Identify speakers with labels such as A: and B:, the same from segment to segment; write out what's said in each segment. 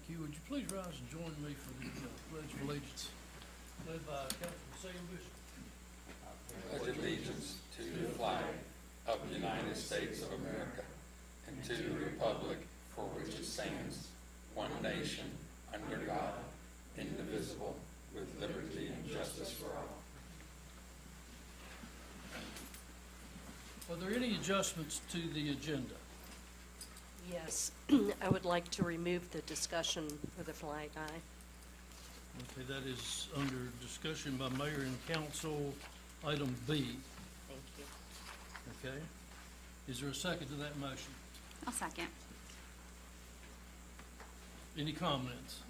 A: you. Would you please rise and join me for the Pledge of Allegiance, led by Councilman Sam Bishop.
B: Pledge allegiance to the flag of the United States of America and to the republic for which it stands, one nation, under God, indivisible, with liberty and justice for all.
A: Are there any adjustments to the agenda?
C: Yes, I would like to remove the discussion for the flag eye.
A: Okay, that is under discussion by mayor and council, item B.
C: Thank you.
A: Okay? Is there a second to that motion?
D: I'll second.
A: Any comments?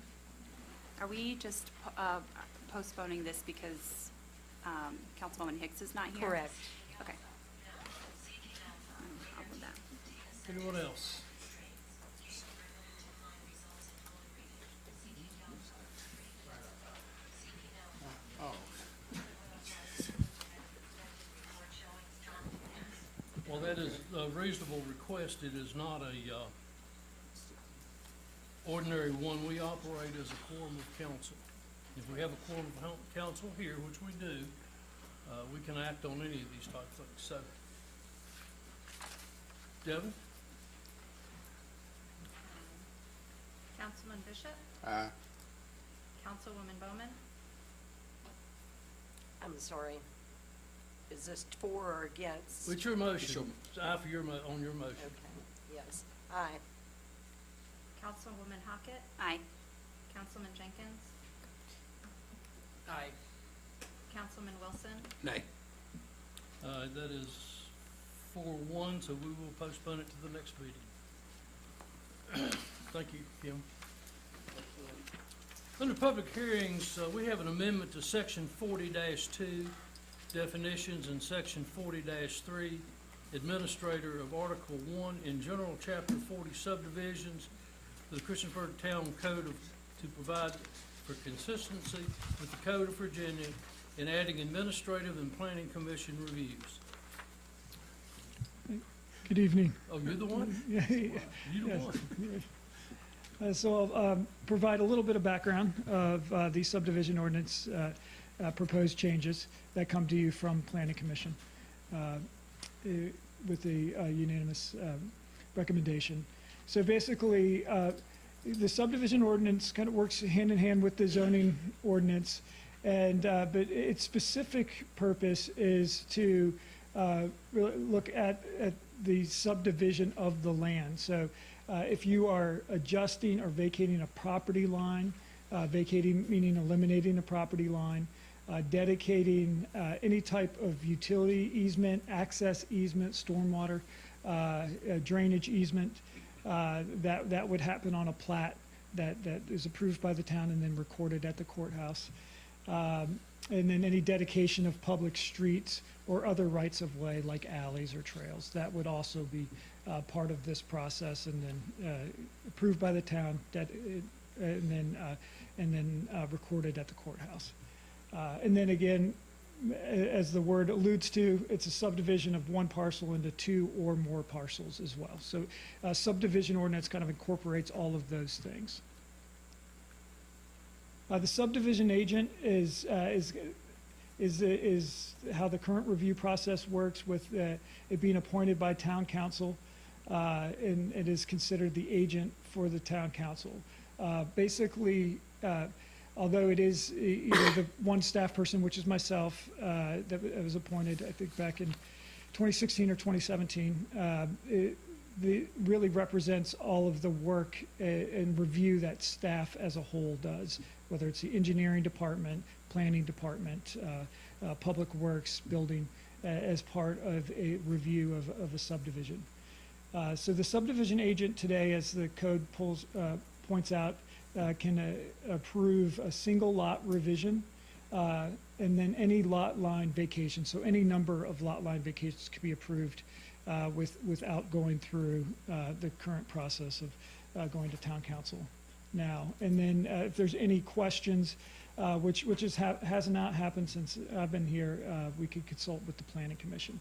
D: Are we just postponing this because Councilwoman Hicks is not here?
C: Correct.
D: Okay. I'll put that.
A: Anyone else? Well, that is a reasonable request. It is not a ordinary one. We operate as a quorum of council. If we have a quorum of council here, which we do, we can act on any of these type of things. So, Devin?
E: Councilman Bishop?
B: Aye.
E: Councilwoman Bowman?
C: I'm sorry. Is this for or against?
A: What's your motion? Aye for your on your motion.
C: Okay, yes. Aye.
E: Councilwoman Hockett?
D: Aye.
E: Councilman Jenkins?
C: Aye.
E: Councilman Wilson?
B: Nay.
A: That is 4-1, so we will postpone it to the next meeting. Thank you, Kim. Under public hearings, we have an amendment to section 40-2, definitions, and section 40-3, administrator of Article 1 in General Chapter 40 subdivisions of the Christiansburg Town Code to provide for consistency with the Code of Virginia in adding administrative and planning commission reviews.
F: Good evening.
A: Oh, you're the one?
F: Yeah,
A: You're the
F: yes.
A: one.
F: So I'll provide a little bit of background of the subdivision ordinance proposed changes that come to you from Planning Commission with the unanimous recommendation. So basically, the subdivision ordinance kind of works hand in hand with the zoning ordinance, and but its specific purpose is to really look at the subdivision of the land. So if you are adjusting or vacating a property line, vacating meaning eliminating a property line, dedicating any type of utility easement, access easement, stormwater, drainage easement, that would happen on a plat that is approved by the town and then recorded at the courthouse. And then any dedication of public streets or other rights of way like alleys or trails, that would also be part of this process and then approved by the town and then recorded at the courthouse. And then again, as the word alludes to, it's a subdivision of one parcel into two or more parcels as well. So subdivision ordinance kind of incorporates all of those things. The subdivision agent is how the current review process works, with it being appointed by town council, and it is considered the agent for the town council. Basically, although it is either the one staff person, which is myself, that was appointed, I think back in 2016 or 2017, it really represents all of the work and review that staff as a whole does, whether it's the engineering department, planning department, public works, building, as part of a review of a subdivision. So the subdivision agent today, as the code points out, can approve a single lot revision and then any lot line vacation. So any number of lot line vacations can be approved without going through the current process of going to town council now. And then if there's any questions, which has not happened since I've been here, we could consult with the Planning Commission.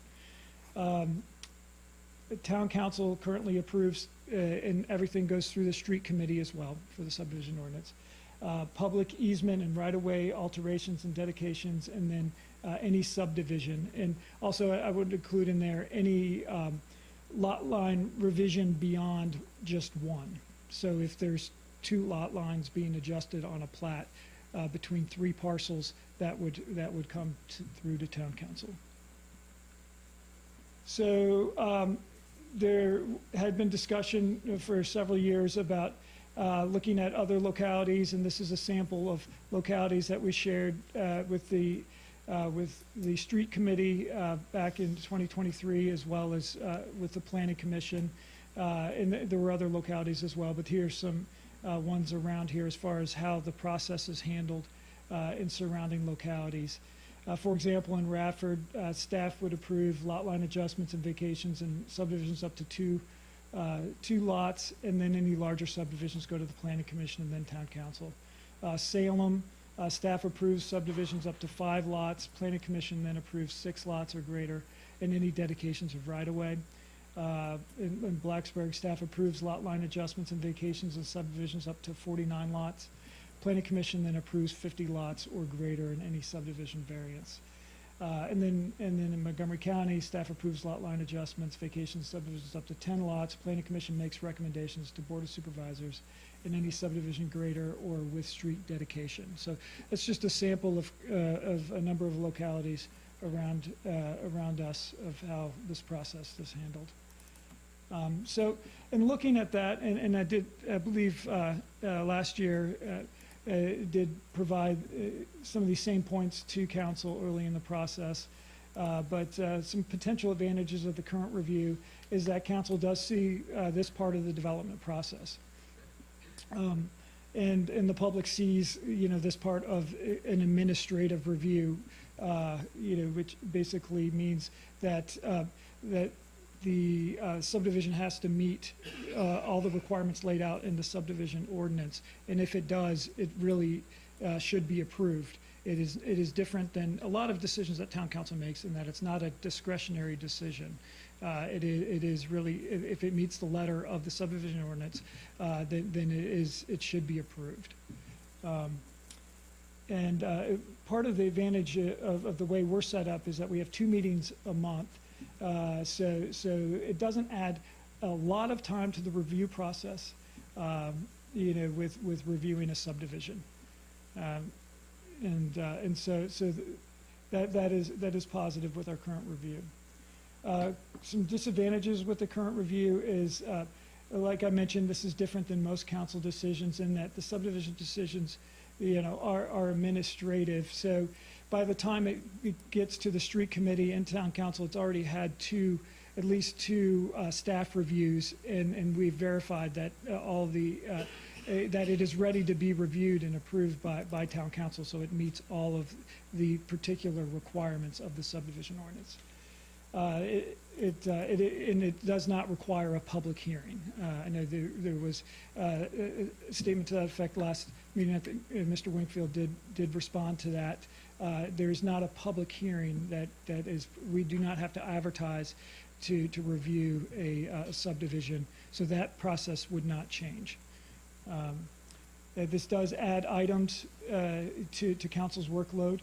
F: The town council currently approves and everything goes through the street committee as well for the subdivision ordinance. Public easement and right-of-way alterations and dedications, and then any subdivision. And also, I would include in there any lot line revision beyond just one. So if there's 2 lot lines being adjusted on a plat between 3 parcels, that would come through to town council. So there had been discussion for several years about looking at other localities, and this is a sample of localities that we shared with the street committee back in 2023, as well as with the planning commission, and there were other localities as well. But here's some ones around here as far as how the process is handled in surrounding localities. For example, in Radford, staff would approve lot line adjustments and vacations and subdivisions up to 2 lots, and then any larger subdivisions go to the planning commission and then town council. Salem, staff approves subdivisions up to 5 lots, planning commission then approves 6 lots or greater, and any dedications of right-of-way. In Blacksburg, staff approves lot line adjustments and vacations and subdivisions up to 49 lots. Planning commission then approves 50 lots or greater in any subdivision variance. And then in Montgomery County, staff approves lot line adjustments, vacations, subdivisions up to 10 lots. Planning commission makes recommendations to Board of Supervisors in any subdivision greater or with street dedication. So that's just a sample of a number of localities around us of how this process is handled. So in looking at that, and I believe last year did provide some of these same points to council early in the process, but some potential advantages of the current review is that council does see this part of the development process. And the public sees, this part of an administrative review, which basically means that the subdivision has to meet all the requirements laid out in the subdivision ordinance, and if it does, it really should be approved. It is different than a lot of decisions that town council makes in that it's not a discretionary decision. It is really, if it meets the letter of the subdivision ordinance, then it should be approved. And part of the advantage of the way we're set up is that we have 2 meetings a month. So it doesn't add a lot of time to the review process, with reviewing a subdivision. And so that is positive with our current review. Some disadvantages with the current review is, like I mentioned, this is different than most council decisions in that the subdivision decisions, are administrative. So by the time it gets to the street committee and town council, it's already had at least two staff reviews, and we've verified that that it is ready to be reviewed and approved by town council, so it meets all of the particular requirements of the subdivision ordinance. It does not require a public hearing. I know there was a statement to that effect last meeting. I think Mr. Wingfield did respond to that. There is not a public hearing that is. We do not have to advertise to review a subdivision, so that process would not change. This does add items to council's workload.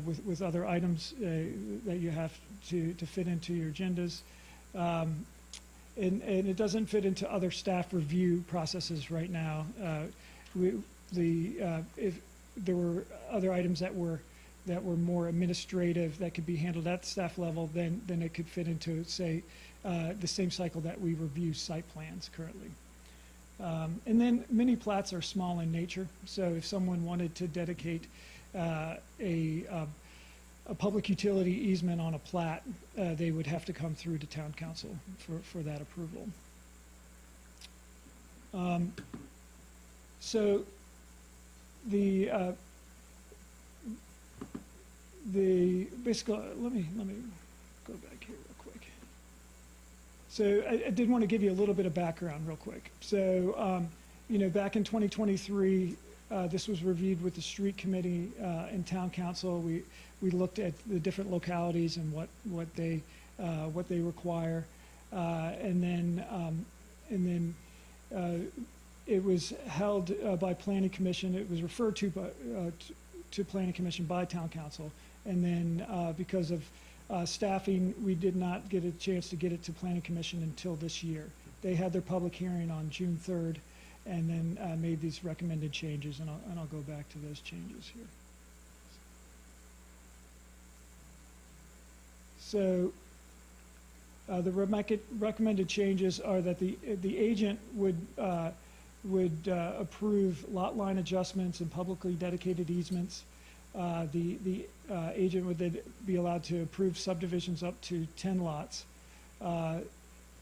F: With other items that you have to fit into your agendas. And it doesn't fit into other staff review processes right now. If there were other items that were more administrative that could be handled at the staff level, then it could fit into, say, the same cycle that we review site plans currently. And then mini plats are small in nature, so if someone wanted to dedicate a public utility easement on a plat, they would have to come through to town council for that approval. So the basically, let me go back here real quick. So I did want to give you a little bit of background real quick. So back in 2023. This was reviewed with the street committee and town council. We looked at the different localities and what they require, and then then it was held by Planning Commission. It was referred to by, to Planning Commission by Town Council. And then because of staffing, we did not get a chance to get it to Planning Commission until this year. They had their public hearing on June 3rd and then made these recommended changes, and I'll go back to those changes here. So the recommended changes are that the agent would approve lot line adjustments and publicly dedicated easements. The agent would then be allowed to approve subdivisions up to 10 lots.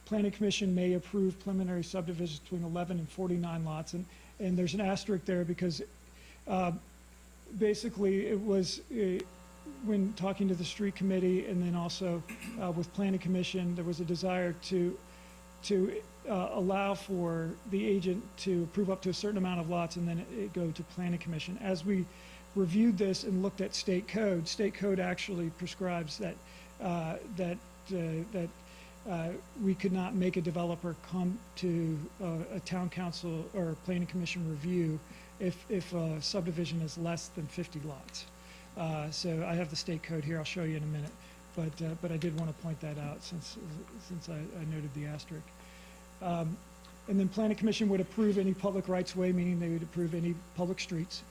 F: Planning Commission may approve preliminary subdivisions between 11 and 49 lots, and there's an asterisk there because basically it was when talking to the street committee and then also with Planning Commission, there was a desire to allow for the agent to approve up to a certain amount of lots and then it go to Planning Commission. As we reviewed this and looked at state code actually prescribes that we could not make a developer come to a town council or planning commission review if a subdivision is less than 50 lots. So I have the state code here. I'll show you in a minute, but I did want to point that out since I noted the asterisk. And then Planning Commission would approve any public rights-of-way, meaning they would approve any public streets.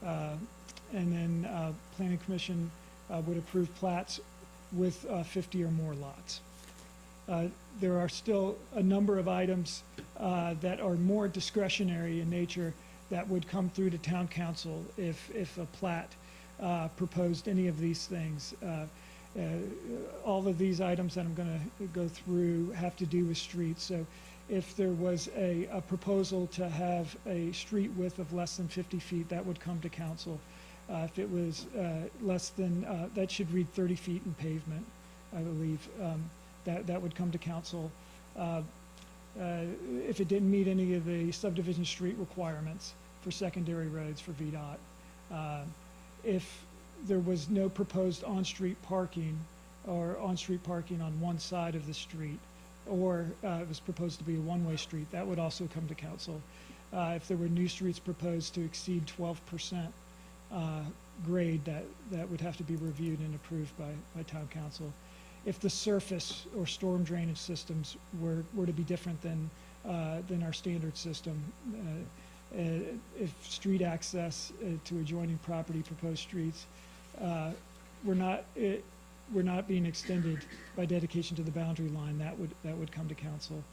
F: And then Planning Commission would approve plats with 50 or more lots. There are still a number of items that are more discretionary in nature that would come through to Town Council if a plat proposed any of these things. All of these items that I'm going to go through have to do with streets. So if there was a proposal to have a street width of less than 50 feet, that would come to council. If it was less than, that should read 30 feet in pavement, I believe. That would come to council. If it didn't meet any of the subdivision street requirements for secondary roads for VDOT. If there was no proposed on-street parking or on-street parking on one side of the street, or it was proposed to be a one-way street, that would also come to council. If there were new streets proposed to exceed 12% grade, that would have to be reviewed and approved by town council. If the surface or storm drainage systems were to be different than our standard system, if street access to adjoining property, proposed streets, were not being extended by dedication to the boundary line, that would come to council.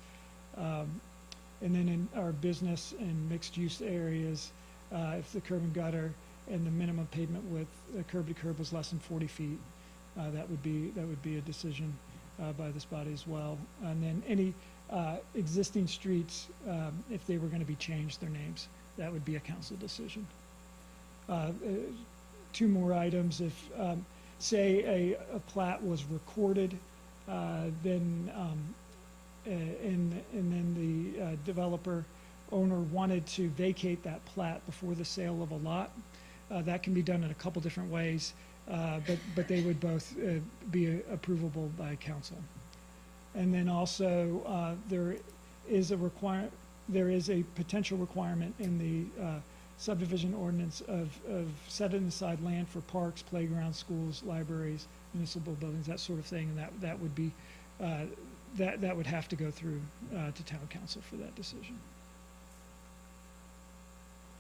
F: And then in our business and mixed-use areas, if the curb and gutter and the minimum pavement width, curb to curb, was less than 40 feet, that would be a decision by this body as well. And then any existing streets, if they were going to be changed their names, that would be a council decision. Two more items. If say a plat was recorded, then and then the developer owner wanted to vacate that plat before the sale of a lot, that can be done in a couple different ways, but they would both be approvable by council. And then also there is a potential requirement in the subdivision ordinance of setting aside land for parks, playgrounds, schools, libraries, municipal buildings, that sort of thing, and that would be that would have to go through to town council for that decision.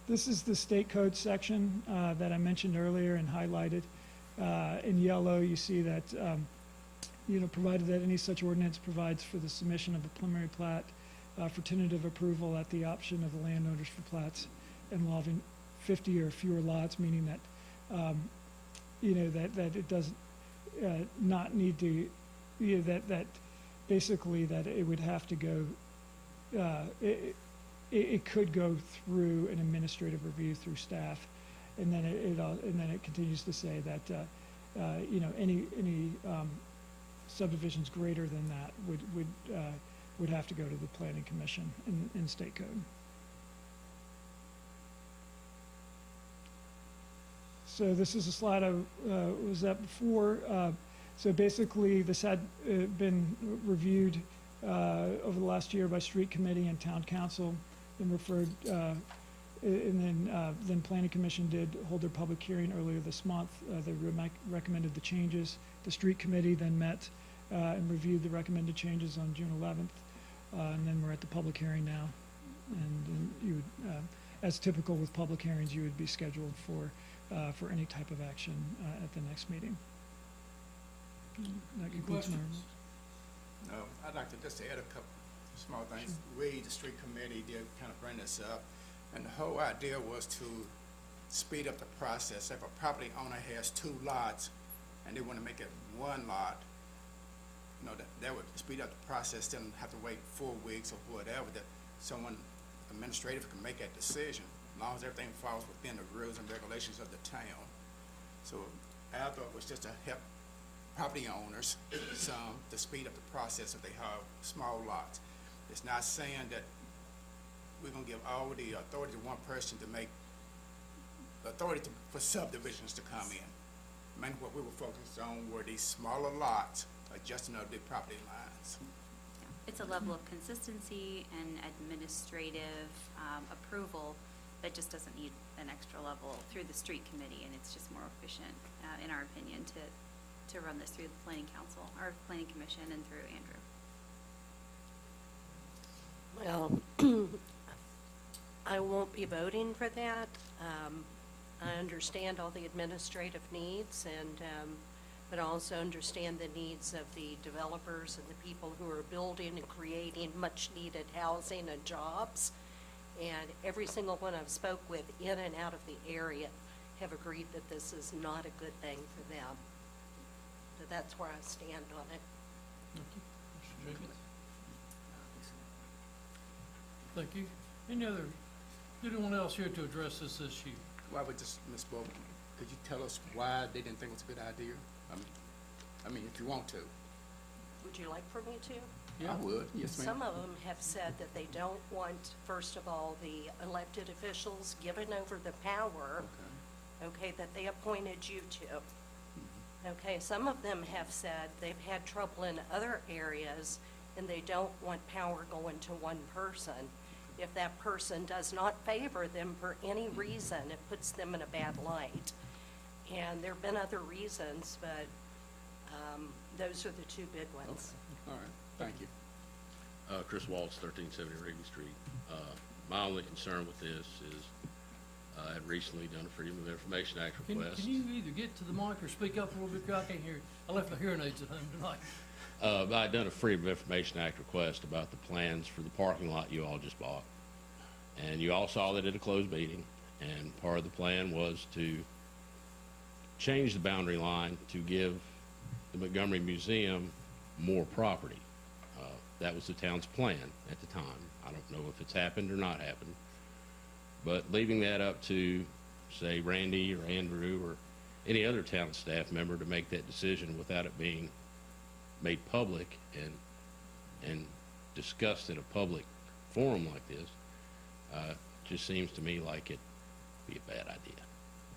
F: This is the state code section that I mentioned earlier and highlighted. In yellow, you see that provided that any such ordinance provides for the submission of a preliminary plat for tentative approval at the option of the landowners for plats involving 50 or fewer lots, meaning that that it does not need to, that basically that it would have to go. It could go through an administrative review through staff, and then it continues to say that any subdivisions greater than that would have to go to the planning commission in state code. So this is a slide I was at before. So basically, this had been reviewed over the last year by street committee and town council, and referred, and then planning commission did hold their public hearing earlier this month. They recommended the changes. The street committee then met and reviewed the recommended changes on June 11th, and then we're at the public hearing now. And you would, as typical with public hearings, you would be scheduled for any type of action at the next meeting. That
A: Any
F: concludes my
A: questions?
F: remarks.
G: I'd like to just add a couple small things. We, the street committee, did kind of bring this up, and the whole idea was to speed up the process. If a property owner has 2 lots and they want to make it 1 lot, you know, that would speed up the process, then have to wait 4 weeks or whatever, that someone administrative can make that decision, as long as everything falls within the rules and regulations of the town. So I thought it was just to help property owners some to speed up the process if they have small lots. It's not saying that we're gonna give all the authority to one person to make authority for subdivisions to come in. Mainly what we were focused on were these smaller lots adjusting of the property lines.
D: It's a level of consistency and administrative approval that just doesn't need an extra level through the street committee, and it's just more efficient, in our opinion, to run this through the planning council, or planning commission, and through Andrew.
C: Well, I won't be voting for that. I understand all the administrative needs and, but I also understand the needs of the developers and the people who are building and creating much-needed housing and jobs. And every single one I've spoke with in and out of the area have agreed that this is not a good thing for them. So that's where I stand on it.
A: Thank you. Mr. Jenkins? Thank you. Anyone else here to address this issue?
G: Why would just, Ms. Bolton, could you tell us why they didn't think it was a good idea? I mean, if you want to.
C: Would you like for me to?
A: Yeah.
G: I would, yes, ma'am.
C: Some of them have said that they don't want, first of all, the elected officials given over the power, okay, that they appointed you to. Okay, some of them have said they've had trouble in other areas and they don't want power going to one person. If that person does not favor them for any reason, it puts them in a bad light. And there've been other reasons, but those are the 2 big ones.
G: All right, thank you.
H: Chris Waltz, 1370 Rigby Street. My only concern with this is I had recently done a Freedom of Information Act request.
A: Can you either get to the mic or speak up a little bit? I can't hear you. I left my hearing aids at home tonight.
H: I had done a Freedom of Information Act request about the plans for the parking lot you all just bought. And you all saw that at a closed meeting, and part of the plan was to change the boundary line to give the Montgomery Museum more property. That was the town's plan at the time. I don't know if it's happened or not happened. But leaving that up to, say, Randy or Andrew or any other town staff member to make that decision without it being made public and discussed in a public forum like this, just seems to me like it'd be a bad idea.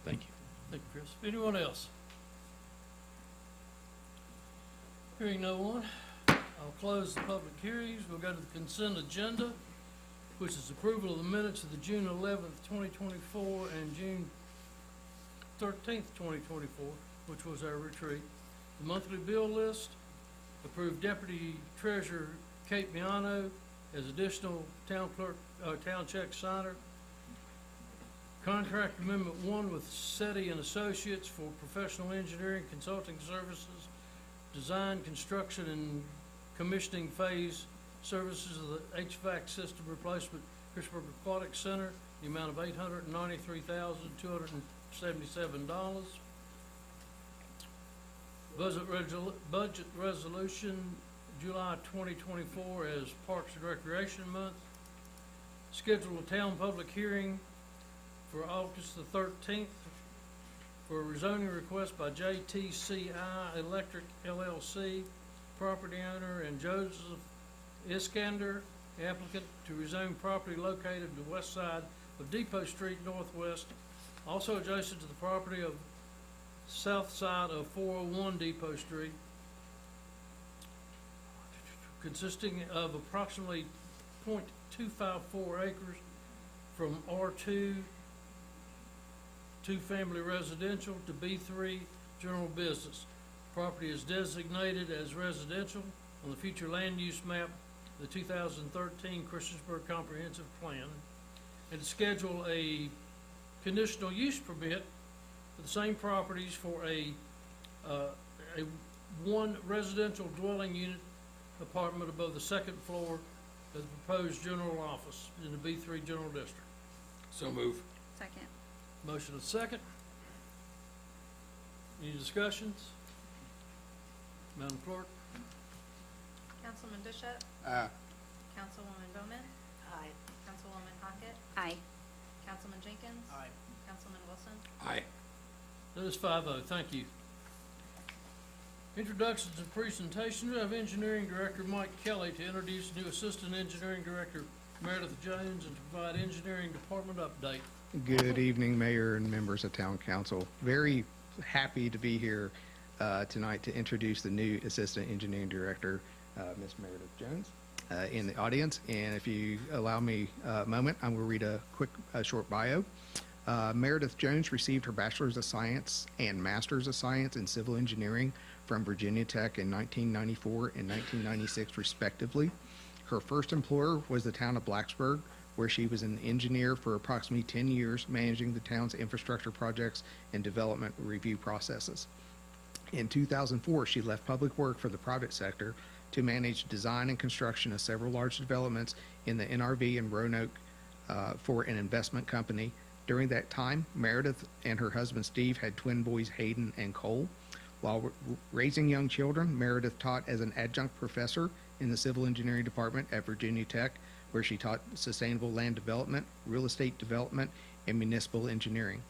H: Thank you.
A: Thank you, Chris. Anyone else? Hearing no one, I'll close the public hearings. We'll go to the consent agenda, which is approval of the minutes of the June 11th, 2024 and June 13th, 2024, which was our retreat. The monthly bill list, approved Deputy Treasurer Kate Miano as additional town clerk, town check signer. Contract Amendment 1 with SETI and Associates for professional engineering consulting services, design, construction, and commissioning phase services of the HVAC system replacement, Christopher Aquatic Center, the amount of $893,277. Budget resolution, July 2024 as Parks and Recreation Month. Schedule a town public hearing for August the 13th for a rezoning request by JTCI Electric LLC, property owner, and Joseph Iskander, applicant, to rezone property located to the west side of Depot Street Northwest, also adjacent to the property of south side of 401 Depot Street. consisting of approximately .254 acres from R2 two-family residential to B3 general business. Property is designated as residential on the future land use map, the 2013 Christiansburg Comprehensive Plan, and to schedule a conditional use permit for the same properties for a one residential dwelling unit apartment above the second floor of the proposed general office in the B3 General District.
B: So move.
D: Second.
A: Motion is second. Any discussions? Madam Clerk?
E: Councilman Bishop, Councilwoman Bowman,
C: Aye.
E: Councilwoman Hockett,
D: Aye.
E: Councilman Jenkins.
G: Aye.
E: Councilman Wilson.
B: Aye.
A: That is 5-0. Thank you. Introductions and presentations. We have Engineering Director Mike Kelly to introduce new Assistant Engineering Director Meredith Jones and to provide Engineering Department update.
I: Good evening, Mayor and members of Town Council. Very happy to be here tonight to introduce the new Assistant Engineering Director, Ms. Meredith Jones, in the audience. And if you allow me a moment, I'm going to read a quick, short bio. Meredith Jones received her Bachelor's of Science and Master's of Science in Civil Engineering from Virginia Tech in 1994 and 1996, respectively. Her first employer was the town of Blacksburg, where she was an engineer for approximately 10 years, managing the town's infrastructure projects and development review processes. In 2004, she left public work for the private sector to manage design and construction of several large developments in the NRV and Roanoke for an investment company. During that time, Meredith and her husband Steve had twin boys Hayden and Cole. While raising young children, Meredith taught as an adjunct professor in the Civil Engineering Department at Virginia Tech, where she taught sustainable land development, real estate development, and municipal engineering.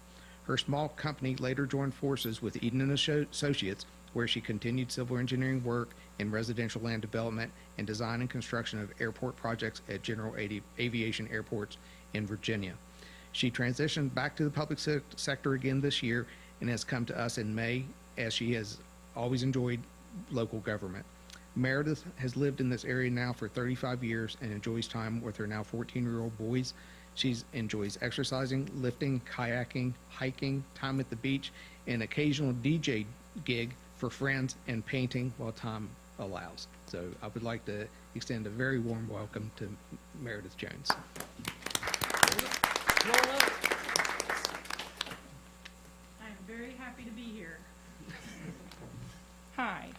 I: Her small company later joined forces with Eden and Associates, where she continued civil engineering work in residential land development and design and construction of airport projects at General Aviation Airports in Virginia. She transitioned back to the public sector again this year and has come to us in May, as she has always enjoyed local government. Meredith has lived in this area now for 35 years and enjoys time with her now 14-year-old boys. She enjoys exercising, lifting, kayaking, hiking, time at the beach, and occasional DJ gig for friends and painting while time allows. So I would like to extend a very warm welcome to Meredith Jones.
J: I'm very happy to be here. Hi.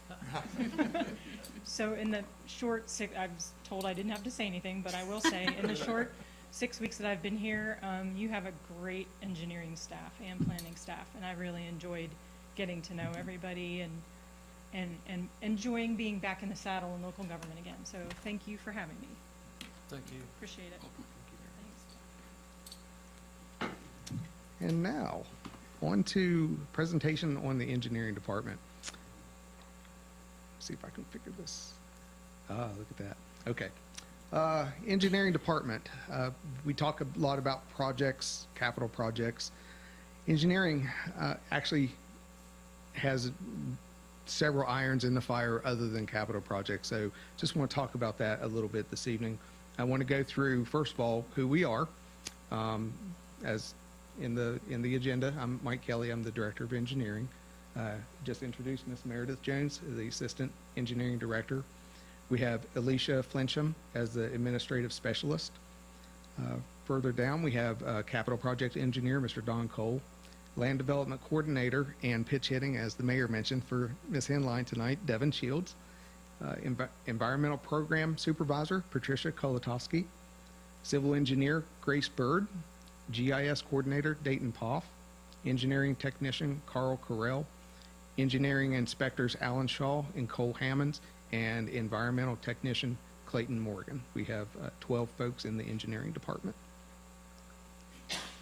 J: So in the short I was told I didn't have to say anything, but I will say, in the short 6 weeks that I've been here, you have a great engineering staff and planning staff, and I really enjoyed getting to know everybody and enjoying being back in the saddle in local government again. So thank you for having me.
A: Thank you.
J: Appreciate it. Thanks.
I: And now, on to presentation on the engineering department. See if I can figure this. Look at that. Okay. Engineering department. We talk a lot about projects, capital projects. Engineering actually has several irons in the fire other than capital projects. So just want to talk about that a little bit this evening. I want to go through, first of all, who we are. As in the agenda, I'm Mike Kelly. I'm the Director of Engineering. Just introduced Ms. Meredith Jones, the Assistant Engineering Director. We have Alicia Flincham as the Administrative Specialist. Further down, we have Capital Project Engineer, Mr. Don Cole. Land Development Coordinator and pitch hitting, as the Mayor mentioned, for Ms. Henline tonight, Devin Shields. Environmental Program Supervisor, Patricia Kolotowski. Civil Engineer, Grace Bird. GIS Coordinator, Dayton Poff. Engineering Technician, Carl Carell. Engineering Inspectors, Alan Shaw and Cole Hammonds. And Environmental Technician, Clayton Morgan. We have 12 folks in the engineering department.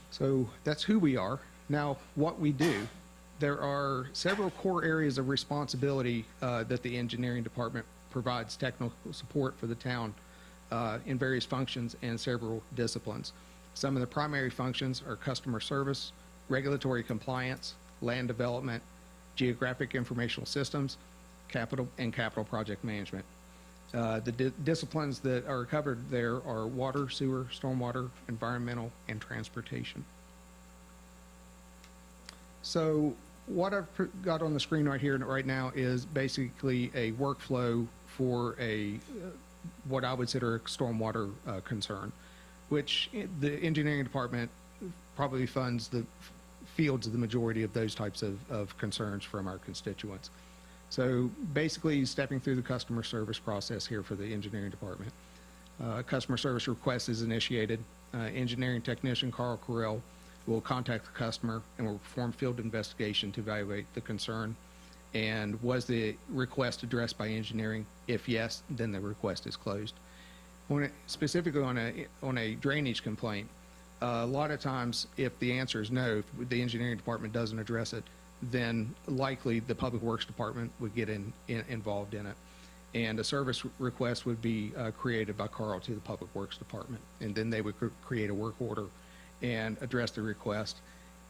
I: So that's who we are. Now, what we do, there are several core areas of responsibility that the engineering department provides technical support for the town in various functions and several disciplines. Some of the primary functions are customer service, regulatory compliance, land development, geographic informational systems, capital project management. The disciplines that are covered there are water, sewer, stormwater, environmental, and transportation. So what I've got on the screen right here and right now is basically a workflow for what I would consider a stormwater concern, which the engineering department probably fields the majority of those types of concerns from our constituents. So basically stepping through the customer service process here for the engineering department. Customer service request is initiated. Engineering technician Carl Carell will contact the customer and will perform field investigation to evaluate the concern. And was the request addressed by engineering? If yes, then the request is closed. Specifically on a drainage complaint, a lot of times if the answer is no, if the engineering department doesn't address it, then likely the public works department would get involved in it. And a service request would be created by Carl to the public works department. And then they would create a work order and address the request.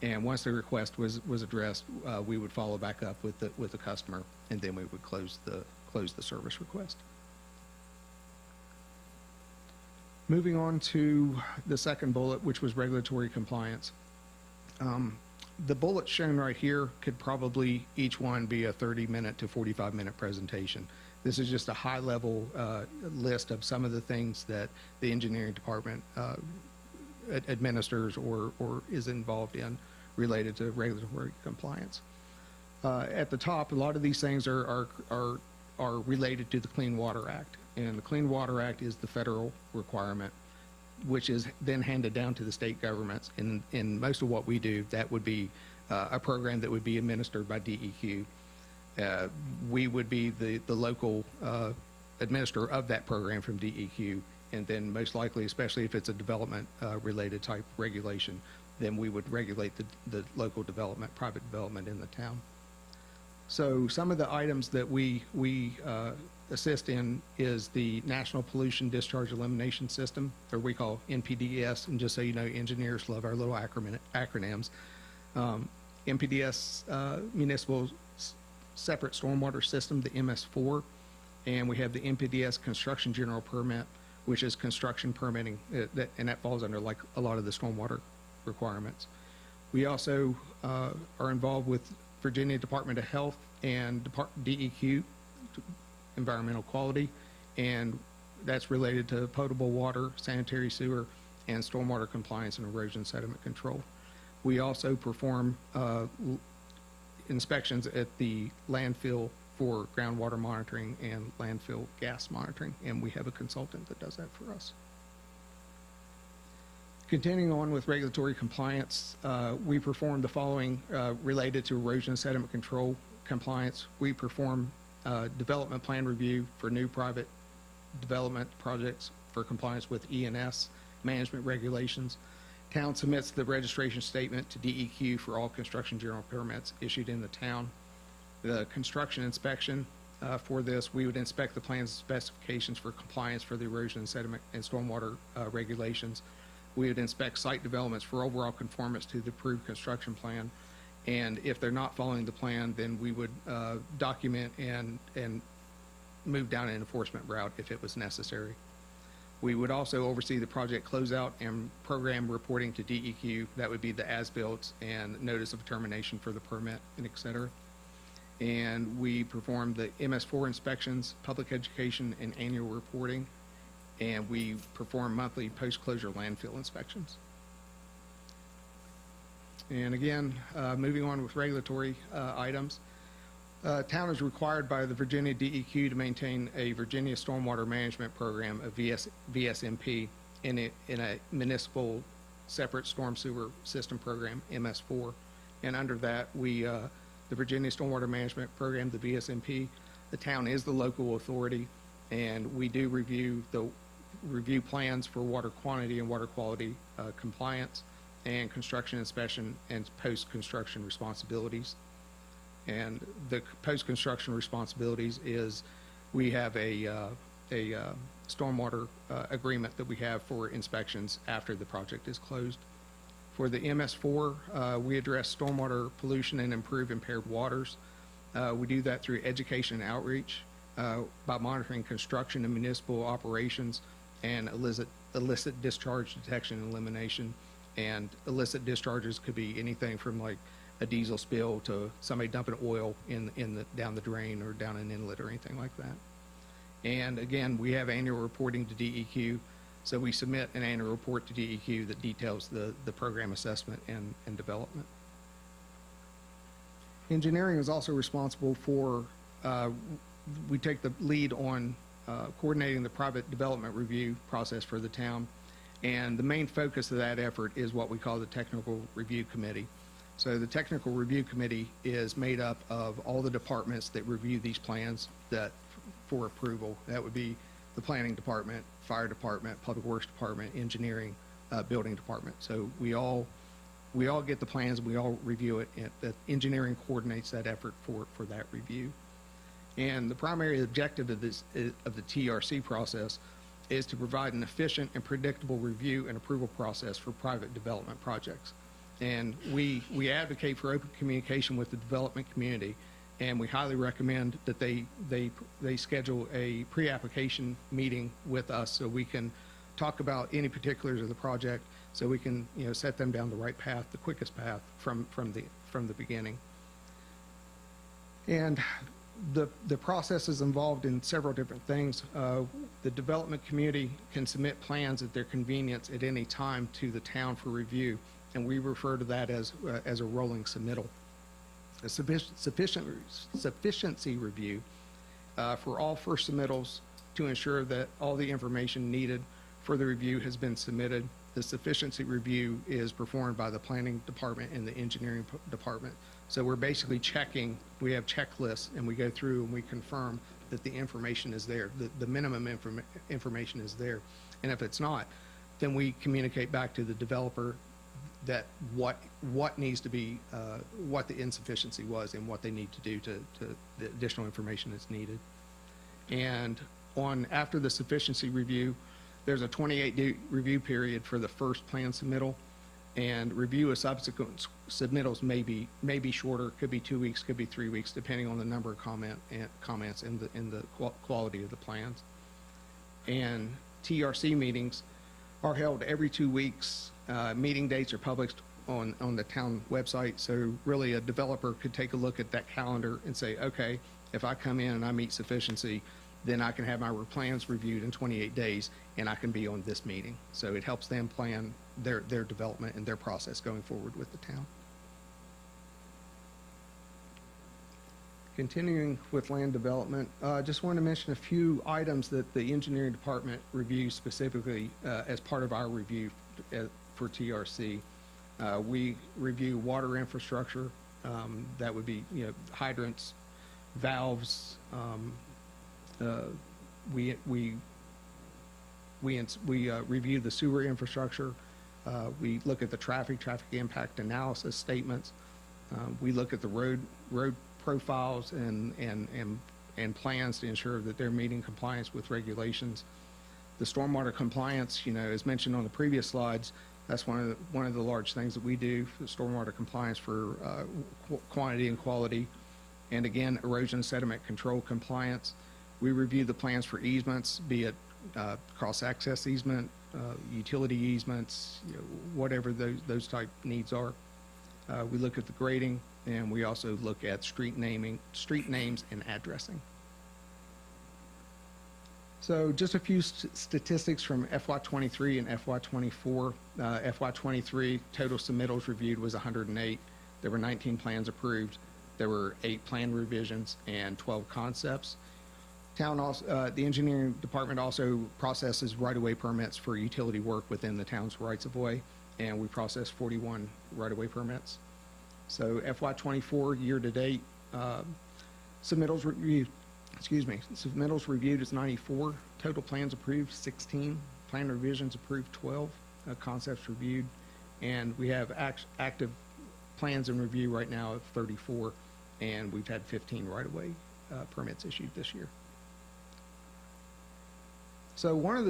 I: And once the request was addressed, we would follow back up with the customer, and then we would close the service request. Moving on to the second bullet, which was regulatory compliance. The bullets shown right here could probably each one be a 30-minute to 45-minute presentation. This is just a high-level list of some of the things that the engineering department administers or is involved in related to regulatory compliance. At the top, a lot of these things are related to the Clean Water Act, and the Clean Water Act is the federal requirement, which is then handed down to the state governments. In most of what we do, that would be a program that would be administered by DEQ. We would be the local administrator of that program from DEQ, and then most likely, especially if it's a development related type regulation, then we would regulate the local development, private development in the town. So some of the items that we assist in is the National Pollution Discharge Elimination System, or we call NPDES, and just so you know, engineers love our little acronyms. NPDES Municipal Separate Stormwater System, the MS4, and we have the NPDES Construction General Permit, which is construction permitting, and that falls under like a lot of the stormwater requirements. We also are involved with Virginia Department of Health and DEQ, environmental quality, and that's related to potable water, sanitary sewer, and stormwater compliance and erosion sediment control. We also perform inspections at the landfill for groundwater monitoring and landfill gas monitoring, and we have a consultant that does that for us. Continuing on with regulatory compliance, we perform the following related to erosion sediment control compliance. We perform development plan review for new private development projects for compliance with E&S management regulations. Town submits the registration statement to DEQ for all construction general permits issued in the town. The construction inspection for this, we would inspect the plans and specifications for compliance for the erosion sediment and stormwater regulations. We would inspect site developments for overall conformance to the approved construction plan. And if they're not following the plan, then we would document and move down an enforcement route if it was necessary. We would also oversee the project closeout and program reporting to DEQ. That would be the as-built and notice of termination for the permit, and et cetera. And we perform the MS4 inspections, public education, and annual reporting. And we perform monthly post-closure landfill inspections. And again, moving on with regulatory items. Town is required by the Virginia DEQ to maintain a Virginia Stormwater Management Program, a VSMP, in a municipal separate storm sewer system program, MS4. And under that, the Virginia Stormwater Management Program, the VSMP, the town is the local authority, and we do review plans for water quantity and water quality compliance, and construction inspection and post-construction responsibilities. And the post-construction responsibilities is we have a stormwater agreement that we have for inspections after the project is closed. For the MS4, we address stormwater pollution and improve impaired waters. We do that through education and outreach. by monitoring construction and municipal operations and illicit discharge detection and elimination. And illicit discharges could be anything from like a diesel spill to somebody dumping oil down the drain or down an inlet or anything like that. And again, we have annual reporting to DEQ. So we submit an annual report to DEQ that details the program assessment and development. Engineering is also responsible for, we take the lead on coordinating the private development review process for the town. And the main focus of that effort is what we call the Technical Review Committee. So the Technical Review Committee is made up of all the departments that review these plans for approval. That would be the Planning Department, Fire Department, Public Works Department, Engineering, Building Department. So we all get the plans, we all review it, and the engineering coordinates that effort for that review. And the primary objective of the TRC process is to provide an efficient and predictable review and approval process for private development projects. And we advocate for open communication with the development community, and we highly recommend that they schedule a pre-application meeting with us so we can talk about any particulars of the project, so we can set them down the right path, the quickest path from the beginning. And the process is involved in several different things. The development community can submit plans at their convenience at any time to the town for review, and we refer to that as a rolling submittal. A sufficiency review for all first submittals to ensure that all the information needed for the review has been submitted. The sufficiency review is performed by the Planning Department and the Engineering Department. So we're basically checking, we have checklists, and we go through and we confirm that the information is there, the minimum information is there. And if it's not, then we communicate back to the developer that what needs to be, what the insufficiency was and what they need to do to the additional information that's needed. And after the sufficiency review, there's a 28-day review period for the first plan submittal, and review of subsequent submittals may be shorter, could be 2 weeks, could be 3 weeks, depending on the number of comments and the quality of the plans. And TRC meetings are held every 2 weeks. Meeting dates are published on the town website, so really a developer could take a look at that calendar and say, okay, if I come in and I meet sufficiency, then I can have my plans reviewed in 28 days and I can be on this meeting. So it helps them plan their development and their process going forward with the town. Continuing with land development, just want to mention a few items that the engineering department reviews specifically as part of our review for TRC. We review water infrastructure, that would be hydrants, valves. We review the sewer infrastructure. We look at the traffic impact analysis statements. We look at the road profiles and plans to ensure that they're meeting compliance with regulations. The stormwater compliance, as mentioned on the previous slides, that's one of the large things that we do for stormwater compliance for quantity and quality. And again, erosion sediment control compliance. We review the plans for easements, be it cross-access easement, utility easements, whatever those type needs are. We look at the grading, and we also look at street names and addressing. So just a few statistics from FY23 and FY24. FY23 total submittals reviewed was 108. There were 19 plans approved. There were 8 plan revisions and 12 concepts. The engineering department also processes right-of-way permits for utility work within the town's rights-of-way, and we process 41 right-of-way permits. So FY24 year-to-date, submittals reviewed is 94, total plans approved 16, plan revisions approved 12, concepts reviewed, and we have active plans in review right now of 34, and we've had 15 right-of-way permits issued this year. So one of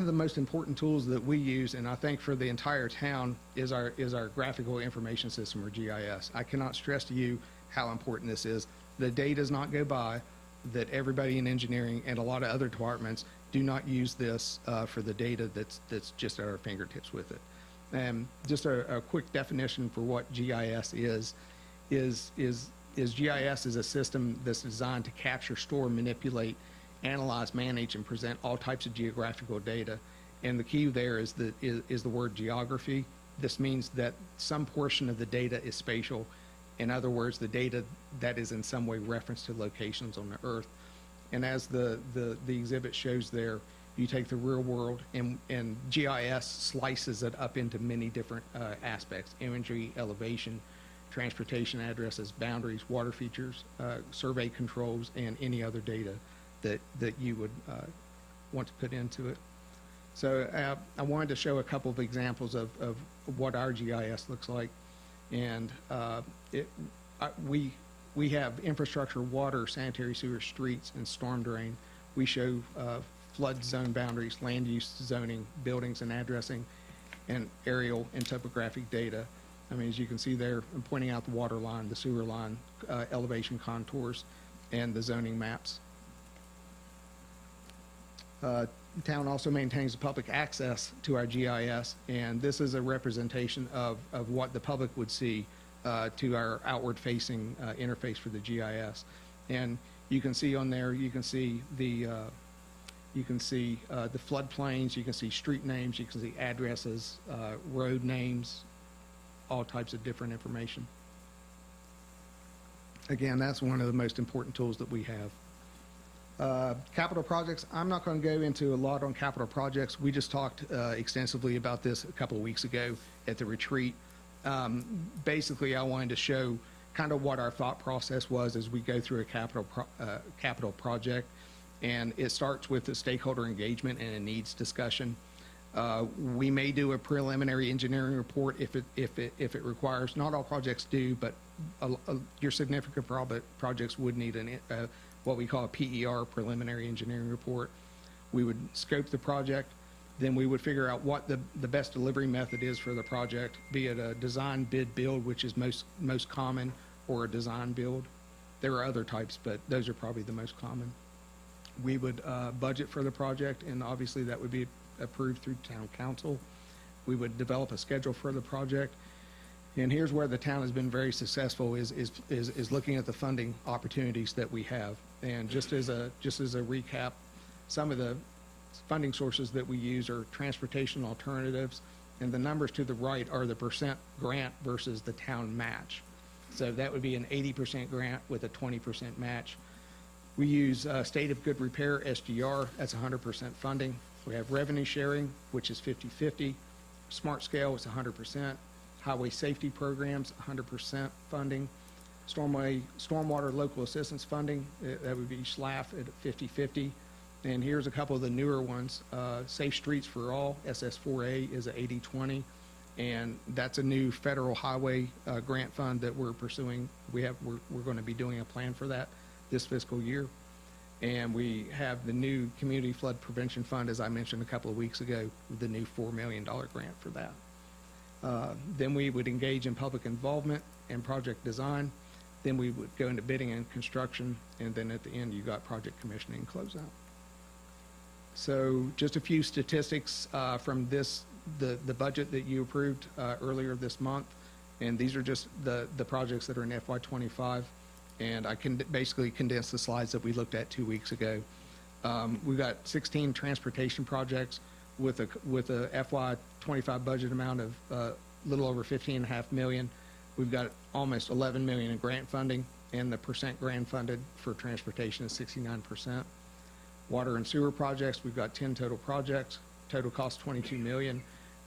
I: the most important tools that we use, and I think for the entire town, is our graphical information system, or GIS. I cannot stress to you how important this is. The day does not go by that everybody in engineering and a lot of other departments do not use this for the data that's just at our fingertips with it. And just a quick definition for what GIS is GIS is a system that's designed to capture, store, manipulate, analyze, manage, and present all types of geographical data. And the key there is the word geography. This means that some portion of the data is spatial. In other words, the data that is in some way referenced to locations on the Earth. And as the exhibit shows there, you take the real world and GIS slices it up into many different aspects: imagery, elevation, transportation addresses, boundaries, water features, survey controls, and any other data that you would want to put into it. So I wanted to show a couple of examples of what our GIS looks like. And we have infrastructure, water, sanitary sewer, streets, and storm drain. We show flood zone boundaries, land use zoning, buildings and addressing, and aerial and topographic data. I mean, as you can see there, I'm pointing out the water line, the sewer line, elevation contours, and the zoning maps. The town also maintains public access to our GIS, and this is a representation of what the public would see to our outward-facing interface for the GIS. And you can see on there, you can see the floodplains, you can see street names, you can see addresses, road names, all types of different information. Again, that's one of the most important tools that we have. Capital projects, I'm not going to go into a lot on capital projects. We just talked extensively about this a couple of weeks ago at the retreat. Basically, I wanted to show kind of what our thought process was as we go through a capital project. And it starts with the stakeholder engagement and a needs discussion. We may do a preliminary engineering report if it requires. Not all projects do, but your significant projects would need what we call a PER, preliminary engineering report. We would scope the project, then we would figure out what the best delivery method is for the project, be it a design, bid, build, which is most common, or a design build. There are other types, but those are probably the most common. We would budget for the project, and obviously that would be approved through town council. We would develop a schedule for the project. And here's where the town has been very successful is looking at the funding opportunities that we have. And just as a recap, some of the funding sources that we use are transportation alternatives, and the numbers to the right are the percent grant versus the town match. So that would be an 80% grant with a 20% match. We use State of Good Repair, SGR, that's 100% funding. We have revenue sharing, which is 50-50. Smart Scale is 100%. Highway safety programs, 100% funding. Stormwater local assistance funding, that would be SLAF at 50-50. And here's a couple of the newer ones. Safe Streets for All, SS4A, is a 80-20. And that's a new federal highway grant fund that we're pursuing. We're going to be doing a plan for that this fiscal year. And we have the new Community Flood Prevention Fund, as I mentioned a couple of weeks ago, the new $4 million grant for that. Then we would engage in public involvement and project design. Then we would go into bidding and construction. And then at the end, you got project commissioning and closeout. So just a few statistics from the budget that you approved earlier this month. And these are just the projects that are in FY25. And I can basically condense the slides that we looked at 2 weeks ago. We've got 16 transportation projects with a FY25 budget amount of a little over $15.5 million. We've got almost $11 million in grant funding, and the percent grant funded for transportation is 69%. Water and sewer projects, we've got 10 total projects. Total cost $22 million.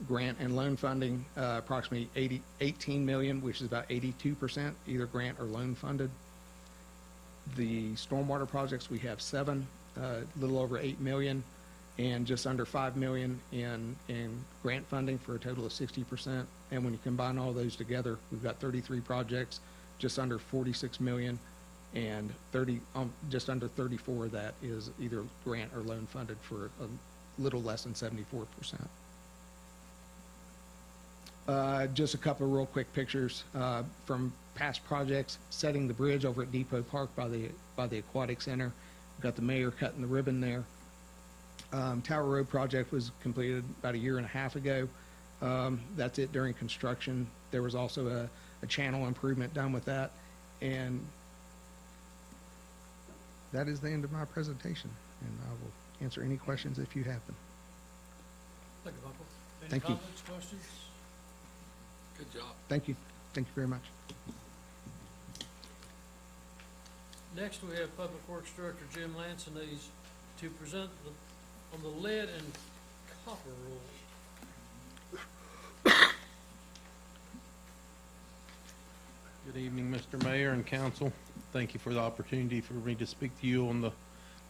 I: Grant and loan funding, approximately $18 million, which is about 82%, either grant or loan funded. The stormwater projects, we have 7, a little over $8 million, and just under $5 million in grant funding for a total of 60%. And when you combine all those together, we've got 33 projects, just under $46 million, and just under 34 of that is either grant or loan funded for a little less than 74%. Just a couple of real quick pictures from past projects. Setting the bridge over at Depot Park by the Aquatic Center got the mayor cutting the ribbon there. Tower Road project was completed about a year and a half ago. That's it during construction. There was also a channel improvement done with that. And that is the end of my presentation. And I will answer any questions if you have them.
A: Thank you, Michael.
I: Thank you.
A: Any comments, questions?
B: Good job.
I: Thank you. Thank you very much.
A: Next, we have Public Works Director Jim Lanson to present on the lead and copper rule.
K: Good evening, Mr. Mayor and Council. Thank you for the opportunity for me to speak to you on the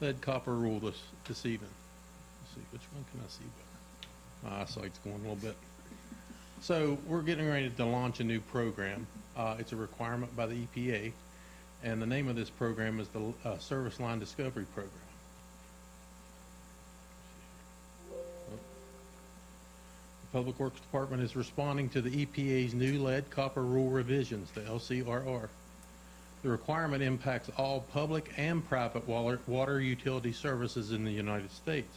K: lead copper rule this evening. Let's see, which one can I see better? My eyesight's going a little bit. So we're getting ready to launch a new program. It's a requirement by the EPA, and the name of this program is the Service Line Discovery Program. The Public Works Department is responding to the EPA's new lead copper rule revisions, the LCRR. The requirement impacts all public and private water utility services in the United States.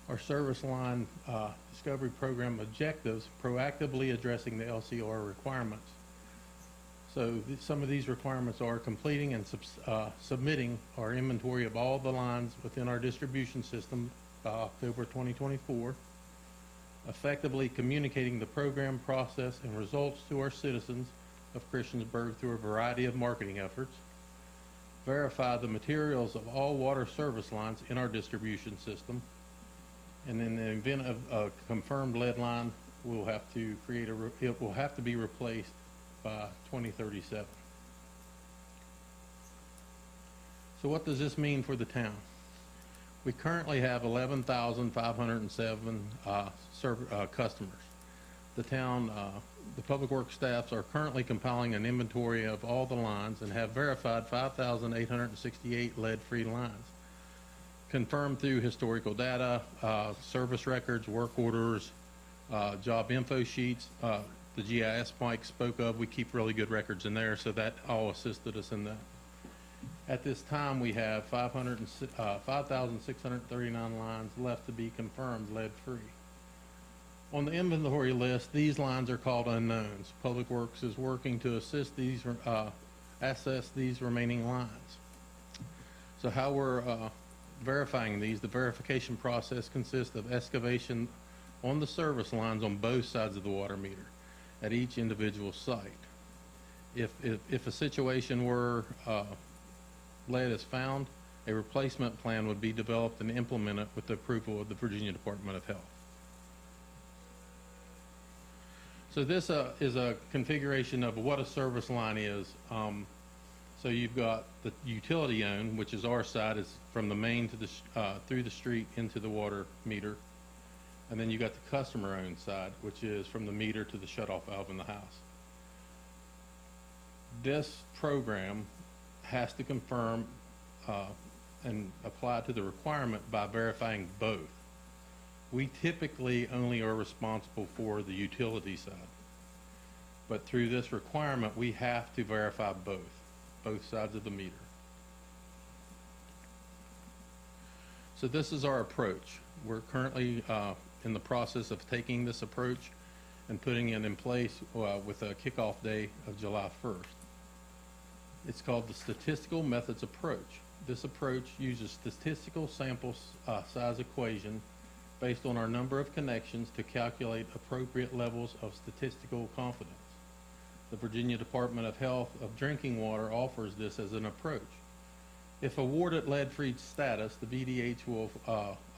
K: Our Service Line Discovery Program objectives proactively addressing the LCR requirements. So some of these requirements are completing and submitting our inventory of all the lines within our distribution system by October 2024, effectively communicating the program process and results to our citizens of Christiansburg through a variety of marketing efforts, verify the materials of all water service lines in our distribution system, and in the event of a confirmed lead line, we'll have to it will have to be replaced by 2037. So what does this mean for the town? We currently have 11,507 customers. The town, the public works staffs are currently compiling an inventory of all the lines and have verified 5,868 lead-free lines, confirmed through historical data, service records, work orders, job info sheets. The GIS Mike spoke of, we keep really good records in there, so that all assisted us in that. At this time, we have 5,639 lines left to be confirmed lead-free. On the inventory list, these lines are called unknowns. Public Works is working to assist these, assess these remaining lines. So how we're verifying these, the verification process consists of excavation on the service lines on both sides of the water meter at each individual site. If a situation where lead is found, a replacement plan would be developed and implemented with the approval of the Virginia Department of Health. So this is a configuration of what a service line is. So you've got the utility owned, which is our side, is from the main to the through the street into the water meter, and then you got the customer owned side, which is from the meter to the shutoff valve in the house. This program has to confirm and apply to the requirement by verifying both. We typically only are responsible for the utility side, but through this requirement, we have to verify both sides of the meter. So this is our approach. We're currently in the process of taking this approach and putting it in place with a kickoff day of July 1st. It's called the Statistical Methods Approach. This approach uses statistical sample size equation based on our number of connections to calculate appropriate levels of statistical confidence. The Virginia Department of Health of Drinking Water offers this as an approach. If awarded lead-free status, the VDH will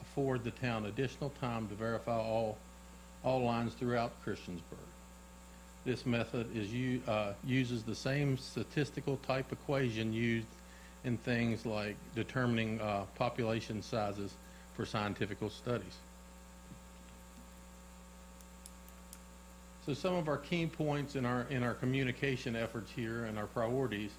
K: afford the town additional time to verify all lines throughout Christiansburg. This method is uses the same statistical type equation used in things like determining population sizes for scientific studies. So some of our key points in our communication efforts here and our priorities,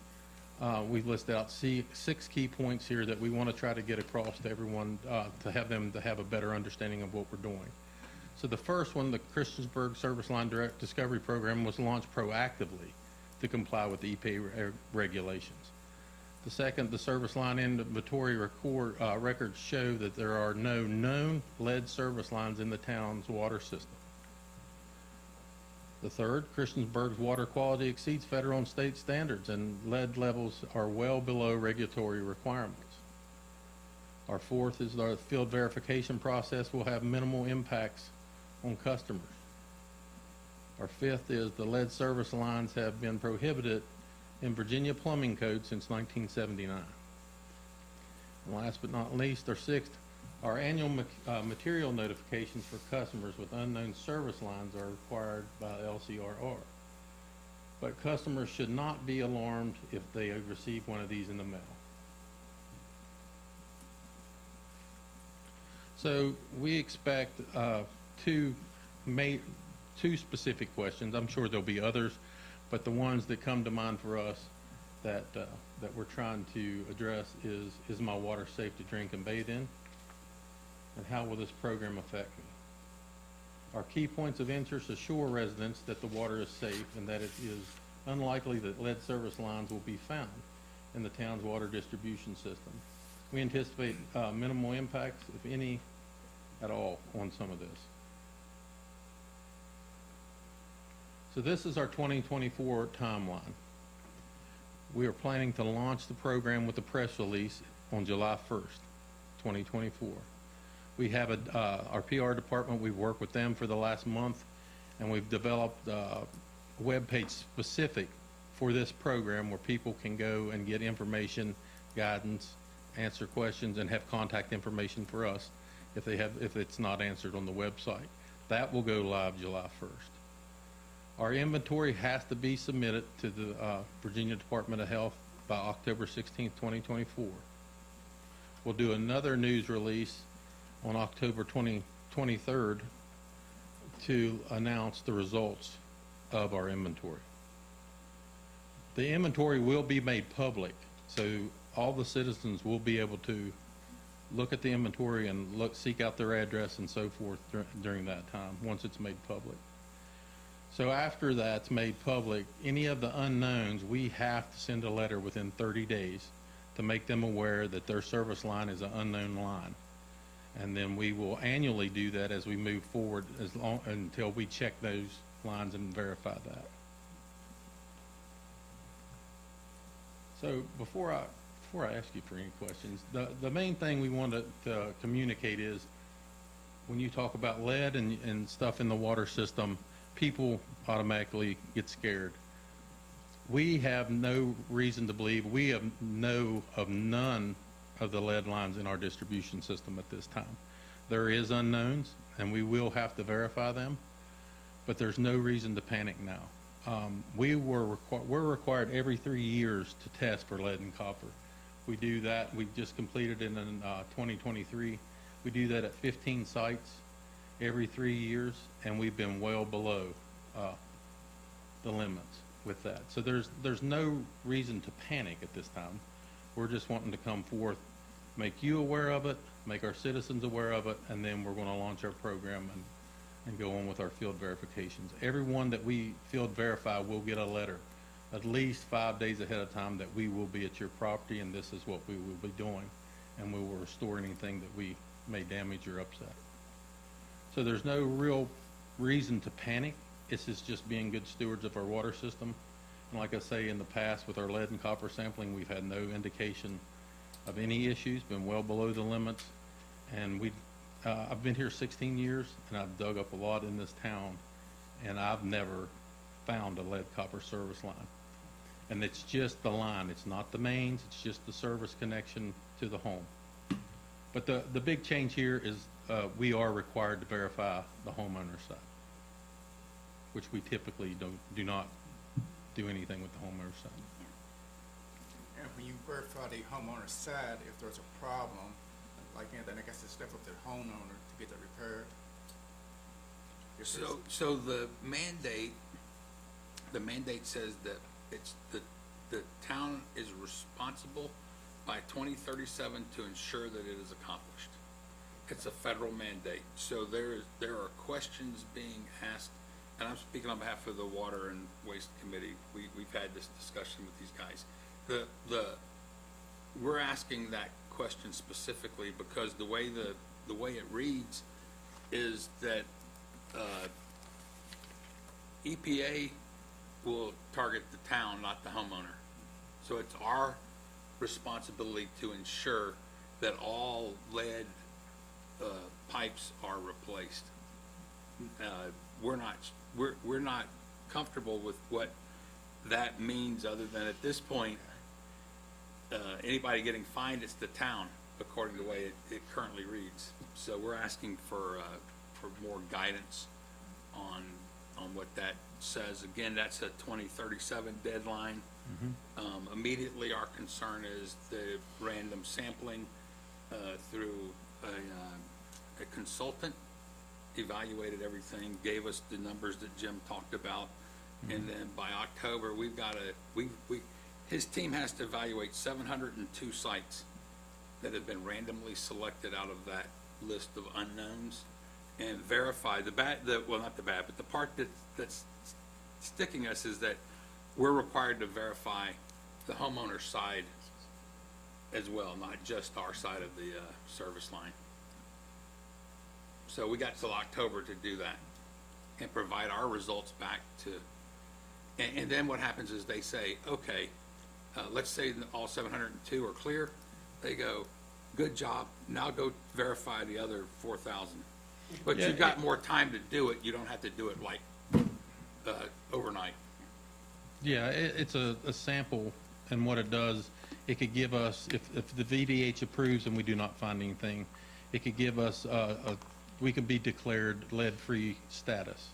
K: we've listed out 6 key points here that we want to try to get across to everyone to have them to have a better understanding of what we're doing. So the first one, the Christiansburg Service Line Direct Discovery Program, was launched proactively to comply with the EPA regulations. The second, the service line inventory records show that there are no known lead service lines in the town's water system. The third, Christiansburg's water quality exceeds federal and state standards, and lead levels are well below regulatory requirements. Our fourth is our field verification process will have minimal impacts on customers. Our fifth is the lead service lines have been prohibited in Virginia Plumbing Code since 1979. And last but not least, our sixth, our annual material notifications for customers with unknown service lines are required by LCRR. But customers should not be alarmed if they receive one of these in the mail. So we expect two specific questions. I'm sure there'll be others, but the ones that come to mind for us that we're trying to address is my water safe to drink and bathe in? And how will this program affect me? Our key points of interest assure residents that the water is safe and that it is unlikely that lead service lines will be found in the town's water distribution system. We anticipate minimal impacts, if any at all, on some of this. So this is our 2024 timeline. We are planning to launch the program with a press release on July 1st, 2024. We have our PR department, we've worked with them for the last month, and we've developed a web page specific for this program where people can go and get information, guidance, answer questions, and have contact information for us if it's not answered on the website. That will go live July 1st. Our inventory has to be submitted to the Virginia Department of Health by October 16th, 2024. We'll do another news release on October 23rd to announce the results of our inventory. The inventory will be made public, so all the citizens will be able to look at the inventory and seek out their address and so forth during that time, once it's made public. So after that's made public, any of the unknowns, we have to send a letter within 30 days to make them aware that their service line is an unknown line. And then we will annually do that as we move forward until we check those lines and verify that. So before I ask you for any questions, the main thing we want to communicate is when you talk about lead and stuff in the water system, people automatically get scared. We have no reason to believe, we know of none of the lead lines in our distribution system at this time. There is unknowns, and we will have to verify them, but there's no reason to panic now. We're required every 3 years to test for lead and copper. We do that. We just completed it in 2023. We do that at 15 sites every 3 years, and we've been well below the limits with that. So there's no reason to panic at this time. We're just wanting to come forth, make you aware of it, make our citizens aware of it, and then we're going to launch our program and go on with our field verifications. Everyone that we field verify will get a letter at least 5 days ahead of time that we will be at your property and this is what we will be doing, and we will restore anything that we may damage or upset. So there's no real reason to panic. This is just being good stewards of our water system. And like I say, in the past with our lead and copper sampling, we've had no indication of any issues, been well below the limits. And I've been here 16 years, and I've dug up a lot in this town, and I've never found a lead copper service line. And it's just the line, it's not the mains, it's just the service connection to the home. But the big change here is we are required to verify the homeowner's side, which we typically do not do anything with the homeowner's side.
G: And when you verify the homeowner's side, if there's a problem, like anything, I guess it's left up to the homeowner to get that repaired.
B: So the mandate says that it's the town is responsible by 2037 to ensure that it is accomplished. It's a federal mandate. So there are questions being asked, and I'm speaking on behalf of the Water and Waste Committee. We've had this discussion with these guys. we're asking that question specifically because the way it reads is that EPA will target the town, not the homeowner. So it's our responsibility to ensure that all lead pipes are replaced. We're not comfortable with what that means, other than at this point, anybody getting fined, it's the town, according to the way it currently reads. So we're asking for more guidance on what that says. Again, that's a 2037 deadline. Immediately, our concern is the random sampling through a consultant, evaluated everything, gave us the numbers that Jim talked about, and then by October, we've got his team has to evaluate 702 sites that have been randomly selected out of that list of unknowns and verify the part that's sticking us is that we're required to verify the homeowner side as well, not just our side of the service line. So we got till October to do that and provide our results back to, and then what happens is they say, okay, let's say that all 702 are clear. They go, good job, now go verify the other 4,000. But you've got more time to do it. You don't have to do it like overnight.
K: Yeah, it's a sample, and what it does, it could give us, if the VDH approves and we do not find anything, it could give us we could be declared lead-free status.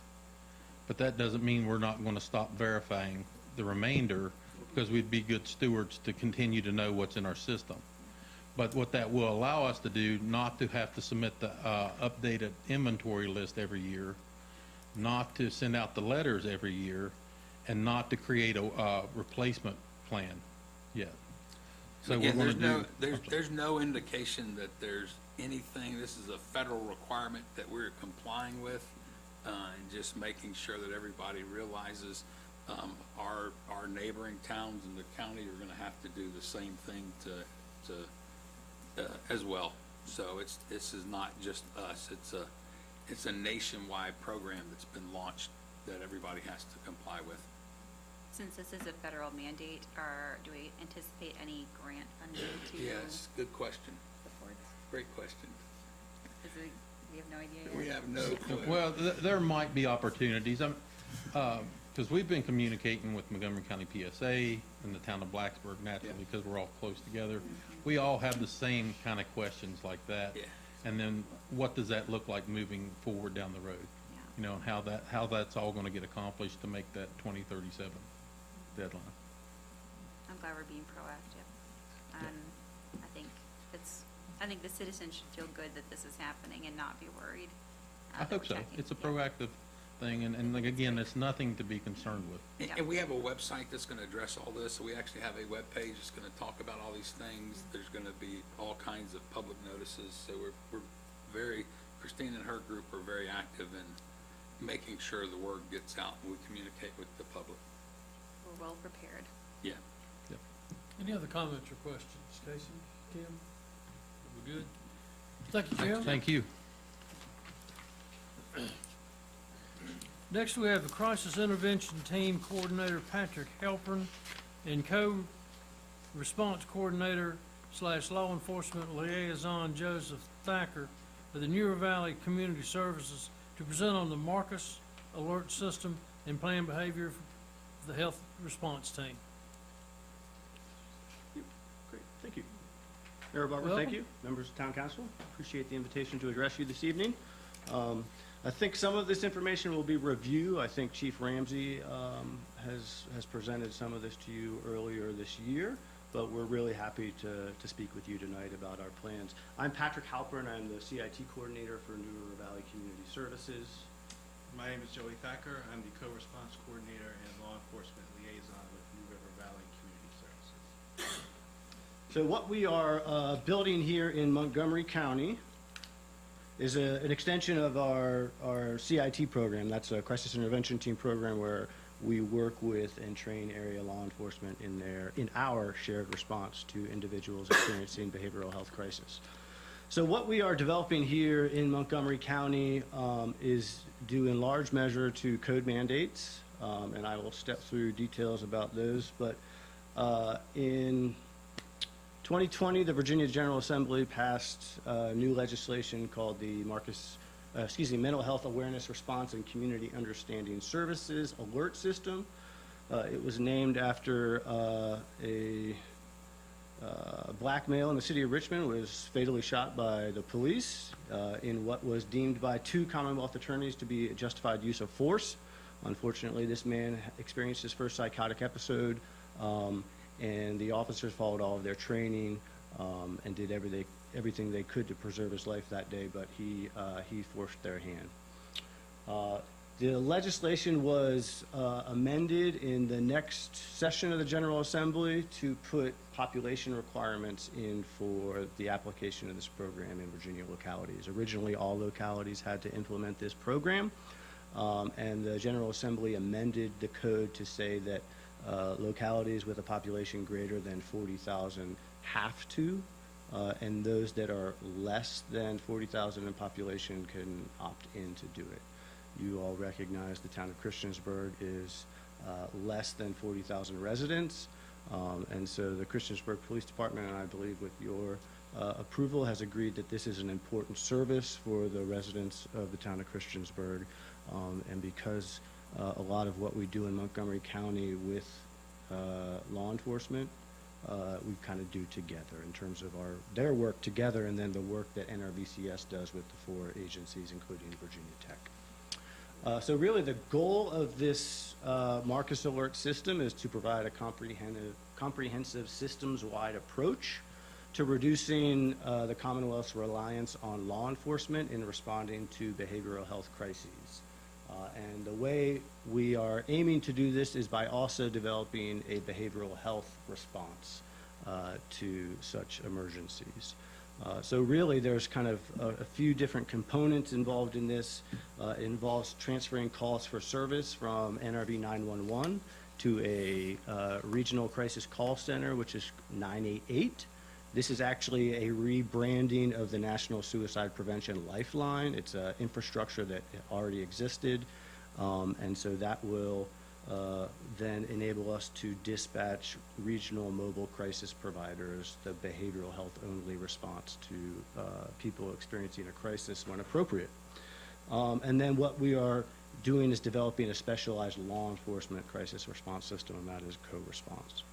K: But that doesn't mean we're not going to stop verifying the remainder, because we'd be good stewards to continue to know what's in our system. But what that will allow us to do, not to have to submit the updated inventory list every year, not to send out the letters every year, and not to create a replacement plan yet. So
B: again,
K: we're going to do.
B: there's no indication that there's anything. This is a federal requirement that we're complying with, and just making sure that everybody realizes our neighboring towns in the county are going to have to do the same thing to as well. So this is not just us. It's a nationwide program that's been launched that everybody has to comply with.
D: Since this is a federal mandate, do we anticipate any grant funding to
B: Yes, good question.
D: support?
B: Great question.
D: We have no idea yet?
B: We have no clue.
K: Well, there might be opportunities, because we've been communicating with Montgomery County PSA and the town of Blacksburg naturally,
B: Yeah.
K: because we're all close together. We all have the same kind of questions like that.
B: Yeah.
K: And then what does that look like moving forward down the road?
D: Yeah.
K: You know, and how that's all going to get accomplished to make that 2037 deadline.
D: I'm glad we're being proactive. I think the citizens should feel good that this is happening and not be worried.
K: I hope so. It's a proactive thing, and like, again, it's nothing to be concerned with.
D: Yeah.
B: And we have a website that's going to address all this. So we actually have a web page that's going to talk about all these things. There's going to be all kinds of public notices. So we're very, Christine and her group are very active in making sure the word gets out and we communicate with the public.
D: We're well prepared.
B: Yeah.
A: Any other comments or questions? Casey, Kim? We good? Thank you, Jim.
K: Thank you.
A: Next, we have the Crisis Intervention Team Coordinator Patrick Halpern and Co-Response Coordinator / Law Enforcement Liaison Joseph Thacker of the Muir Valley Community Services to present on the Marcus Alert System and Plan Behavior for the Health Response Team.
L: Great, thank you. Mayor Barber, thank
A: Welcome.
L: you. Members of Town Council, appreciate the invitation to address you this evening. I think some of this information will be review. I think Chief Ramsey has presented some of this to you earlier this year, but we're really happy to speak with you tonight about our plans. I'm Patrick Halpern. I'm the CIT Coordinator for New River Valley Community Services.
M: My name is Joey Thacker. I'm the Co-Response Coordinator and Law Enforcement Liaison with New River Valley Community Services.
L: So what we are building here in Montgomery County is an extension of our CIT program. That's a Crisis Intervention Team program where we work with and train area law enforcement in our shared response to individuals experiencing behavioral health crisis. So what we are developing here in Montgomery County is due in large measure to code mandates, and I will step through details about those. But in 2020, the Virginia General Assembly passed new legislation called the Mental Health Awareness Response and Community Understanding Services Alert System. It was named after a black male in the city of Richmond was fatally shot by the police in what was deemed by 2 Commonwealth attorneys to be a justified use of force. Unfortunately, this man experienced his first psychotic episode, and the officers followed all of their training and did everything they could to preserve his life that day, but he forced their hand. The legislation was amended in the next session of the General Assembly to put population requirements in for the application of this program in Virginia localities. Originally, all localities had to implement this program, and the General Assembly amended the code to say that localities with a population greater than 40,000 have to, and those that are less than 40,000 in population can opt in to do it. You all recognize the town of Christiansburg is less than 40,000 residents, and so the Christiansburg Police Department, and I believe with your approval, has agreed that this is an important service for the residents of the town of Christiansburg, and because a lot of what we do in Montgomery County with law enforcement, we kind of do together in terms of their work together, and then the work that NRVCS does with the 4 agencies, including Virginia Tech. So really the goal of this Marcus Alert system is to provide a comprehensive systems-wide approach to reducing the Commonwealth's reliance on law enforcement in responding to behavioral health crises. And the way we are aiming to do this is by also developing a behavioral health response to such emergencies. So really there's kind of a few different components involved in this. It involves transferring calls for service from NRV 911 to a regional crisis call center, which is 988. This is actually a rebranding of the National Suicide Prevention Lifeline. It's an infrastructure that already existed, and so that will then enable us to dispatch regional mobile crisis providers, the behavioral health only response to people experiencing a crisis when appropriate. And then what we are doing is developing a specialized law enforcement crisis response system, and that is co-response.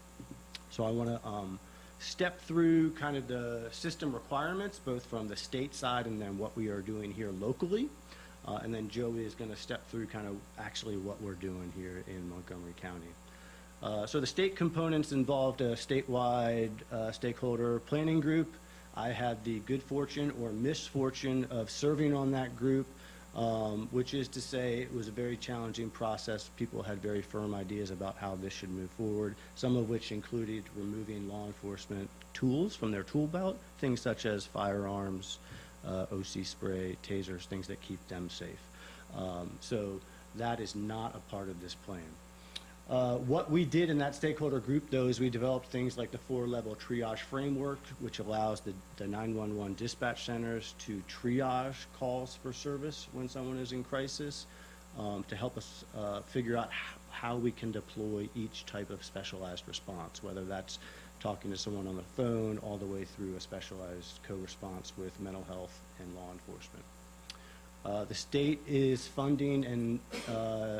L: So I want to step through kind of the system requirements, both from the state side and then what we are doing here locally. And then Joey is going to step through kind of actually what we're doing here in Montgomery County. So the state components involved a statewide stakeholder planning group. I had the good fortune or misfortune of serving on that group, which is to say it was a very challenging process. People had very firm ideas about how this should move forward, some of which included removing law enforcement tools from their tool belt, things such as firearms, OC spray, tasers, things that keep them safe. So that is not a part of this plan. What we did in that stakeholder group, though, is we developed things like the 4-level triage framework, which allows the 911 dispatch centers to triage calls for service when someone is in crisis, to help us figure out how we can deploy each type of specialized response, whether that's talking to someone on the phone all the way through a specialized co-response with mental health and law enforcement. The state is funding and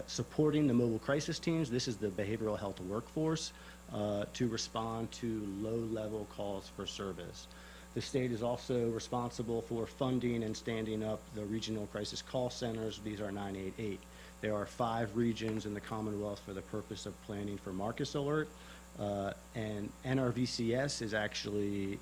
L: supporting the mobile crisis teams. This is the behavioral health workforce to respond to low-level calls for service. The state is also responsible for funding and standing up the regional crisis call centers. These are 988. There are 5 regions in the Commonwealth for the purpose of planning for Marcus Alert. And NRVCS is actually,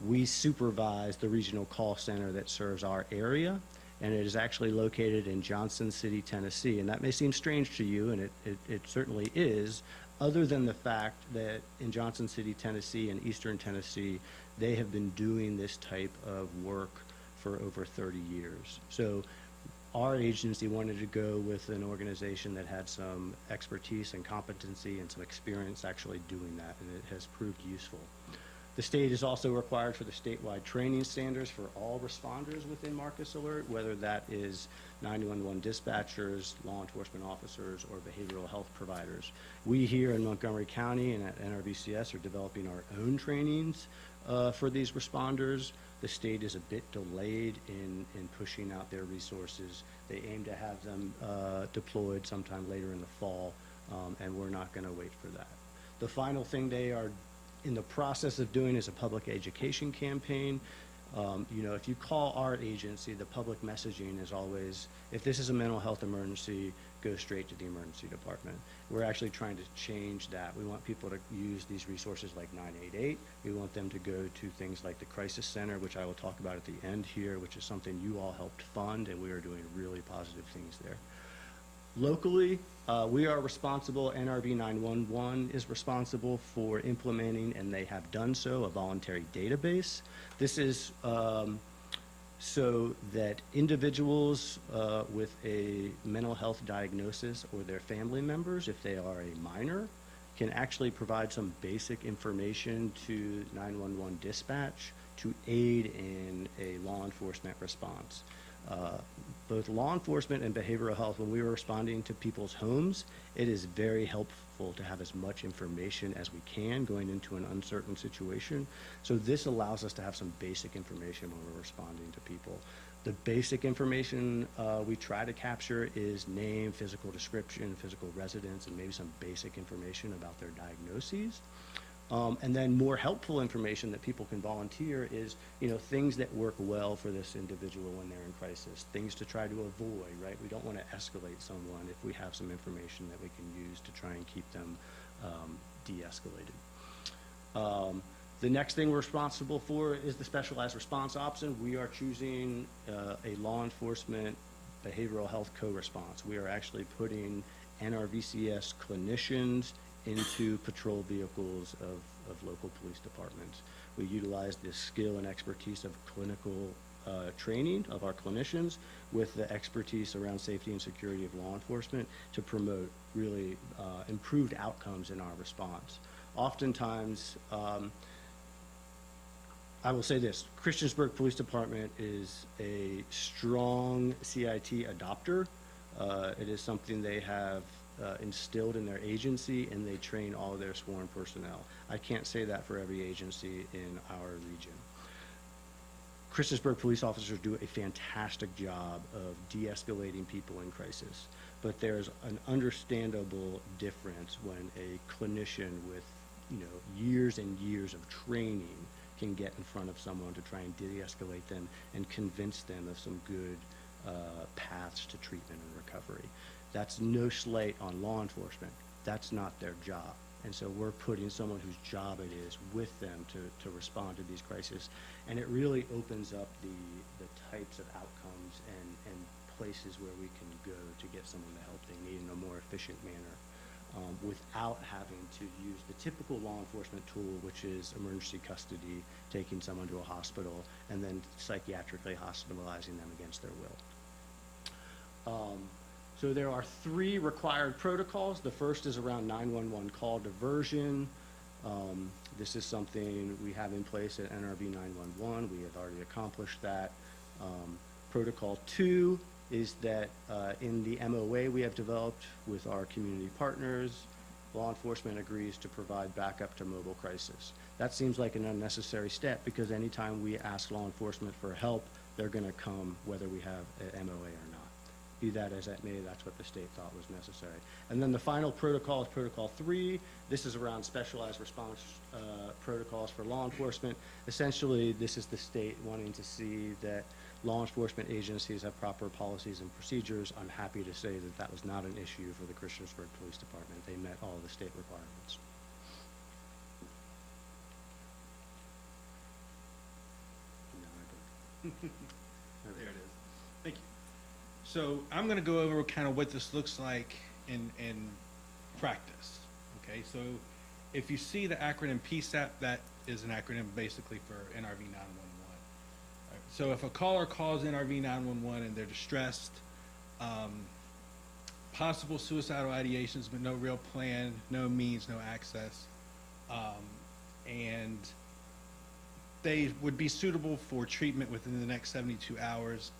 L: we supervise the regional call center that serves our area, and it is actually located in Johnson City, Tennessee. And that may seem strange to you, and it certainly is, other than the fact that in Johnson City, Tennessee and Eastern Tennessee, they have been doing this type of work for over 30 years. So our agency wanted to go with an organization that had some expertise and competency and some experience actually doing that, and it has proved useful. The state is also required for the statewide training standards for all responders within Marcus Alert, whether that is 911 dispatchers, law enforcement officers, or behavioral health providers. We here in Montgomery County and at NRVCS are developing our own trainings for these responders. The state is a bit delayed in pushing out their resources. They aim to have them deployed sometime later in the fall, and we're not going to wait for that. The final thing they are in the process of doing is a public education campaign. You know, if you call our agency, the public messaging is always, if this is a mental health emergency, go straight to the emergency department. We're actually trying to change that. We want people to use these resources like 988. We want them to go to things like the Crisis Center, which I will talk about at the end here, which is something you all helped fund, and we are doing really positive things there. Locally, we are responsible, NRV 911 is responsible for implementing, and they have done so, a voluntary database. This is so that individuals with a mental health diagnosis or their family members, if they are a minor, can actually provide some basic information to 911 dispatch to aid in a law enforcement response. Both law enforcement and behavioral health, when we were responding to people's homes, it is very helpful to have as much information as we can going into an uncertain situation. So this allows us to have some basic information when we're responding to people. The basic information we try to capture is name, physical description, physical residence, and maybe some basic information about their diagnoses. And then more helpful information that people can volunteer is, you know, things that work well for this individual when they're in crisis, things to try to avoid, right? We don't want to escalate someone if we have some information that we can use to try and keep them de-escalated. The next thing we're responsible for is the specialized response option. We are choosing a law enforcement behavioral health co-response. We are actually putting NRVCS clinicians into patrol vehicles of local police departments. We utilize the skill and expertise of clinical training of our clinicians with the expertise around safety and security of law enforcement to promote really improved outcomes in our response. Oftentimes, I will say this, Christiansburg Police Department is a strong CIT adopter. It is something they have instilled in their agency, and they train all of their sworn personnel. I can't say that for every agency in our region. Christiansburg police officers do a fantastic job of de-escalating people in crisis, but there's an understandable difference when a clinician with, you know, years and years of training can get in front of someone to try and de-escalate them and convince them of some good paths to treatment and recovery. That's no slight on law enforcement. That's not their job. And so we're putting someone whose job it is with them to respond to these crises. And it really opens up the types of outcomes and places where we can go to get someone the help they need in a more efficient manner without having to use the typical law enforcement tool, which is emergency custody, taking someone to a hospital, and then psychiatrically hospitalizing them against their will. So there are 3 required protocols. The first is around 911 call diversion. This is something we have in place at NRV 911. We have already accomplished that. Protocol 2 is that in the MOA we have developed with our community partners, law enforcement agrees to provide backup to mobile crisis. That seems like an unnecessary step because anytime we ask law enforcement for help, they're going to come whether we have an MOA or not. Be that as it may, that's what the state thought was necessary. And then the final protocol is Protocol 3. This is around specialized response protocols for law enforcement. Essentially, this is the state wanting to see that law enforcement agencies have proper policies and procedures. I'm happy to say that that was not an issue for the Christiansburg Police Department. They met all the state requirements.
M: There it is. Thank you. So I'm going to go over kind of what this looks like in practice. Okay, so if you see the acronym PSAP, that is an acronym basically for NRV 911. Right. So if a caller calls NRV 911 and they're distressed, possible suicidal ideations, but no real plan, no means, no access. And they would be suitable for treatment within the next 72 hours.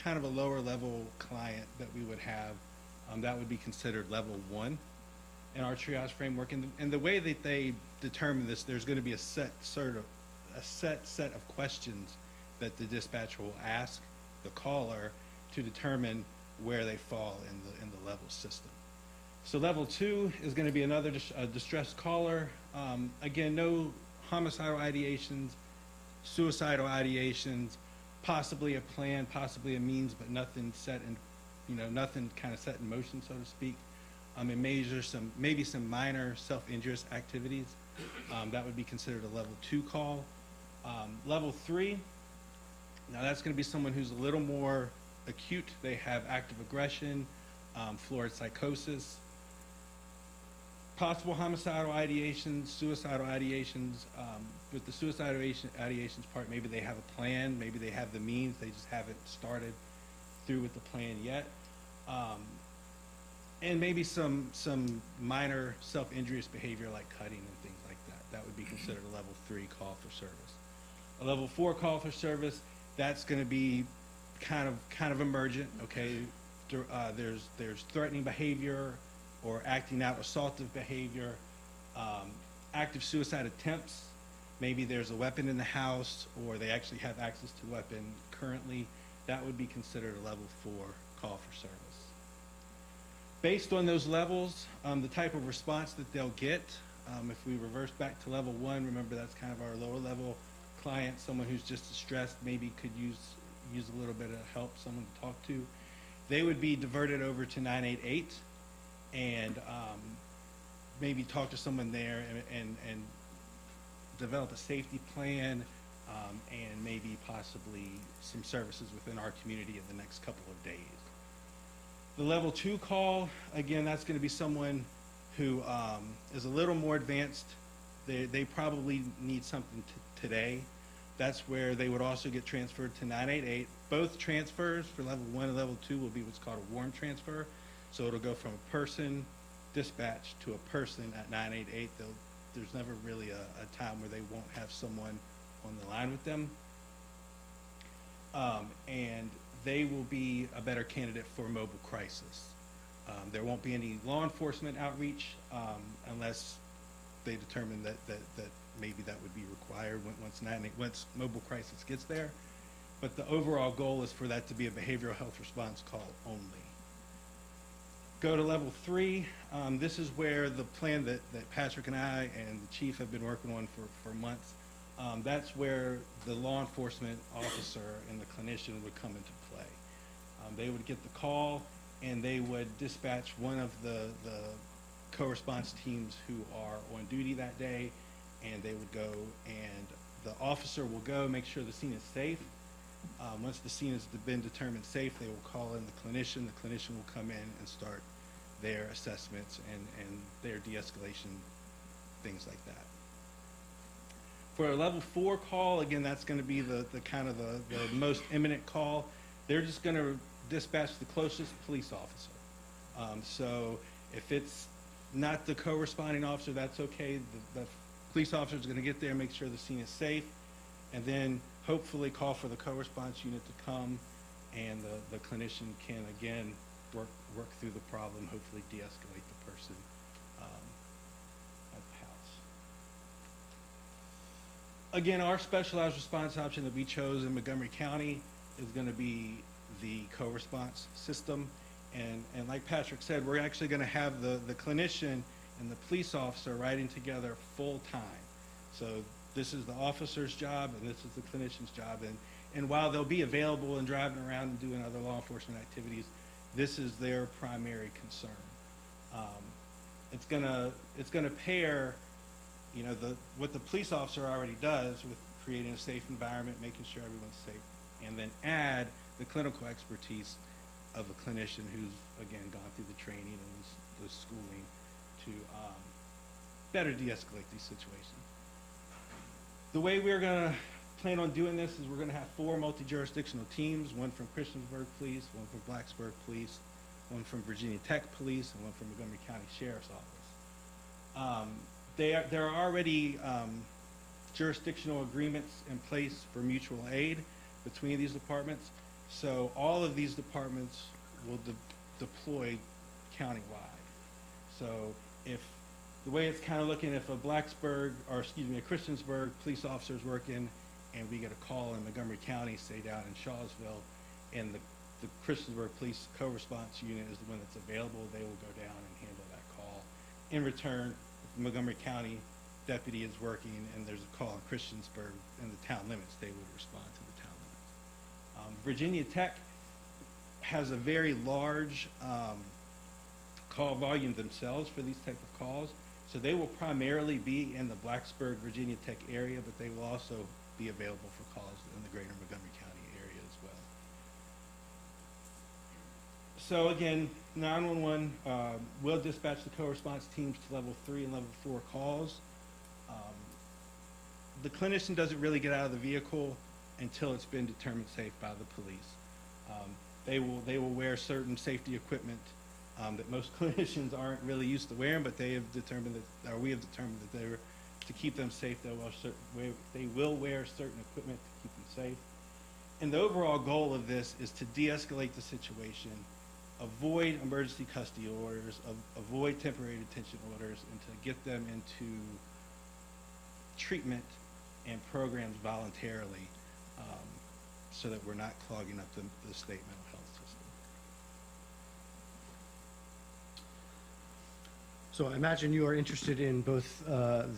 M: Kind of a lower level client that we would have, that would be considered level 1 in our triage framework. And the way that they determine this, there's going to be a set set of questions that the dispatcher will ask the caller to determine where they fall in the level system. So level 2 is going to be another distressed caller. Again, no homicidal ideations, suicidal ideations, possibly a plan, possibly a means, but nothing set in, nothing kind of set in motion, so to speak. And maybe some minor self-injurious activities. That would be considered a level 2 call. Level 3, now that's going to be someone who's a little more acute. They have active aggression, florid psychosis, possible homicidal ideations, suicidal ideations. With the suicidal ideations part, maybe they have a plan, maybe they have the means, they just haven't started through with the plan yet. And maybe some minor self-injurious behavior like cutting and things like that. That would be considered a level 3 call for service. A level 4 call for service, that's going to be kind of emergent, okay? There's threatening behavior or acting out assaultive behavior, active suicide attempts. Maybe there's a weapon in the house, or they actually have access to a weapon currently. That would be considered a level 4 call for service. Based on those levels, the type of response that they'll get, if we reverse back to level 1, remember that's kind of our lower level client, someone who's just distressed, maybe could use a little bit of help, someone to talk to. They would be diverted over to 988 and maybe talk to someone there and develop a safety plan, and maybe possibly some services within our community in the next couple of days. The level 2 call, again, that's going to be someone who is a little more advanced. They probably need something today. That's where they would also get transferred to 988. Both transfers for level 1 and level 2 will be what's called a warm transfer. So it'll go from a person dispatch to a person at 988. There's never really a time where they won't have someone on the line with them. And they will be a better candidate for mobile crisis. There won't be any law enforcement outreach unless they determine that maybe that would be required once mobile crisis gets there. But the overall goal is for that to be a behavioral health response call only. Go to level 3. This is where the plan that Patrick and I and the chief have been working on for months. That's where the law enforcement officer and the clinician would come into play. They would get the call and they would dispatch one of the co-response teams who are on duty that day, and they would go, and the officer will go make sure the scene is safe. Once the scene has been determined safe, they will call in the clinician. The clinician will come in and start their assessments and their de-escalation, things like that. For a level 4 call, again, that's going to be the kind of the most imminent call. They're just going to dispatch the closest police officer. So if it's not the co-responding officer, that's okay. The police officer is going to get there, make sure the scene is safe, and then hopefully call for the co-response unit to come, and the clinician can again work through the problem, hopefully de-escalate the person at the house. Again, our specialized response option that we chose in Montgomery County is going to be the co-response system. And like Patrick said, we're actually going to have the clinician and the police officer riding together full time. So this is the officer's job and this is the clinician's job. And while they'll be available and driving around and doing other law enforcement activities, this is their primary concern. It's gonna pair, what the police officer already does with creating a safe environment, making sure everyone's safe, and then add the clinical expertise of a clinician who's, again, gone through the training and the schooling to better de-escalate these situations. The way we're going to plan on doing this is we're gonna have 4 multi-jurisdictional teams, one from Christiansburg Police, one from Blacksburg Police, one from Virginia Tech Police, and one from Montgomery County Sheriff's Office. There are already jurisdictional agreements in place for mutual aid between these departments, so all of these departments will deploy countywide. So if the way it's kind of looking, if a Blacksburg, or excuse me, a Christiansburg police officer is working and we get a call in Montgomery County, say down in Shawsville, and the Christiansburg Police Co-Response Unit is the one that's available, they will go down and handle that call. In return, if the Montgomery County deputy is working and there's a call in Christiansburg in the town limits, they would respond to the town limits. Virginia Tech has a very large call volume themselves for these type of calls, so they will primarily be in the Blacksburg, Virginia Tech area, but they will also be available for calls in the greater Montgomery County area as well. So again, 911 will dispatch the co-response teams to level 3 and level 4 calls. The clinician doesn't really get out of the vehicle until it's been determined safe by the police. They will wear certain safety equipment that most clinicians aren't really used to wearing, but they have determined that, or we have determined that they were, to keep them safe, they will wear certain equipment to keep them safe. And the overall goal of this is to de-escalate the situation, avoid emergency custody orders, avoid temporary detention orders, and to get them into treatment and programs voluntarily, so that we're not clogging up the state mental health system.
L: So I imagine you are interested in both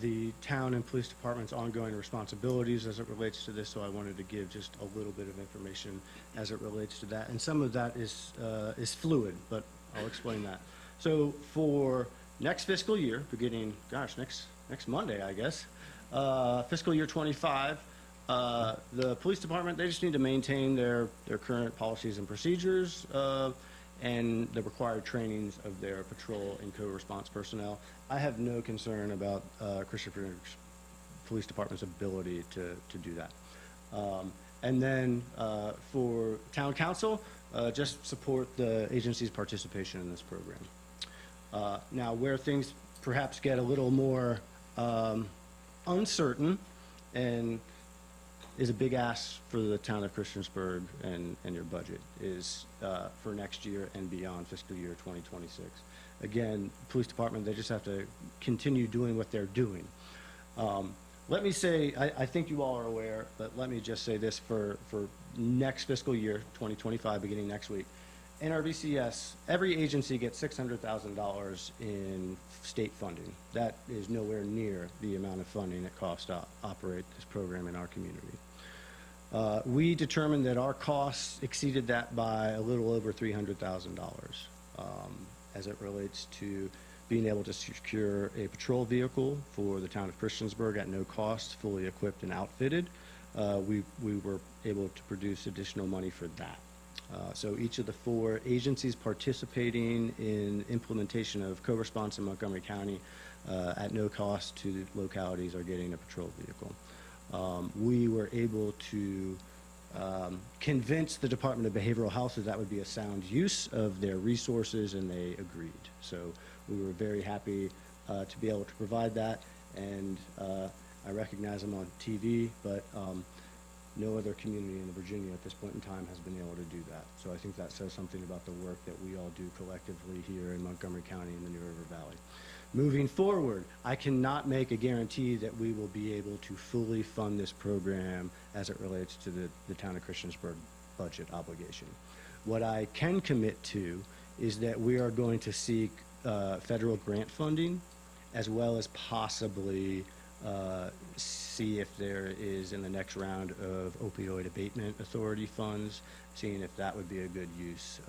L: the town and police department's ongoing responsibilities as it relates to this, so I wanted to give just a little bit of information as it relates to that. And some of that is fluid, but I'll explain that. So for next fiscal year, beginning, gosh, next Monday, I guess, fiscal year 25, the police department, they just need to maintain their current policies and procedures, and the required trainings of their patrol and co-response personnel. I have no concern about Christiansburg Police Department's ability to do that. And then for town council, just support the agency's participation in this program. Now, where things perhaps get a little more uncertain and is a big ask for the town of Christiansburg and your budget is for next year and beyond, fiscal year 2026. Again, police department, they just have to continue doing what they're doing. Let me say, I think you all are aware, but let me just say this for next fiscal year, 2025, beginning next week. NRVCS, every agency gets $600,000 in state funding. That is nowhere near the amount of funding it costs to operate this program in our community. We determined that our costs exceeded that by a little over $300,000 as it relates to being able to secure a patrol vehicle for the town of Christiansburg at no cost, fully equipped and outfitted. We were able to produce additional money for that. So each of the 4 agencies participating in implementation of co-response in Montgomery County at no cost to the localities are getting a patrol vehicle. We were able to convince the Department of Behavioral Health that would be a sound use of their resources, and they agreed. So we were very happy to be able to provide that, and I recognize them on TV, but no other community in Virginia at this point in time has been able to do that. So I think that says something about the work that we all do collectively here in Montgomery County and the New River Valley. Moving forward, I cannot make a guarantee that we will be able to fully fund this program as it relates to the town of Christiansburg budget obligation. What I can commit to is that we are going to seek federal grant funding, as well as possibly see if there is in the next round of opioid abatement authority funds, seeing if that would be a good use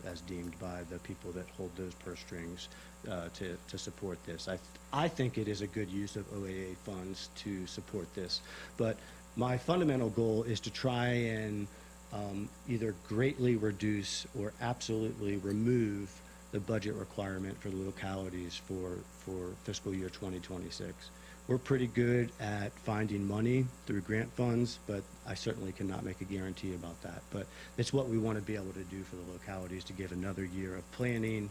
L: as deemed by the people that hold those purse strings to support this. I think it is a good use of OAA funds to support this, but my fundamental goal is to try and either greatly reduce or absolutely remove the budget requirement for the localities for fiscal year 2026. We're pretty good at finding money through grant funds, but I certainly cannot make a guarantee about that. But it's what we want to be able to do for the localities, to give another year of planning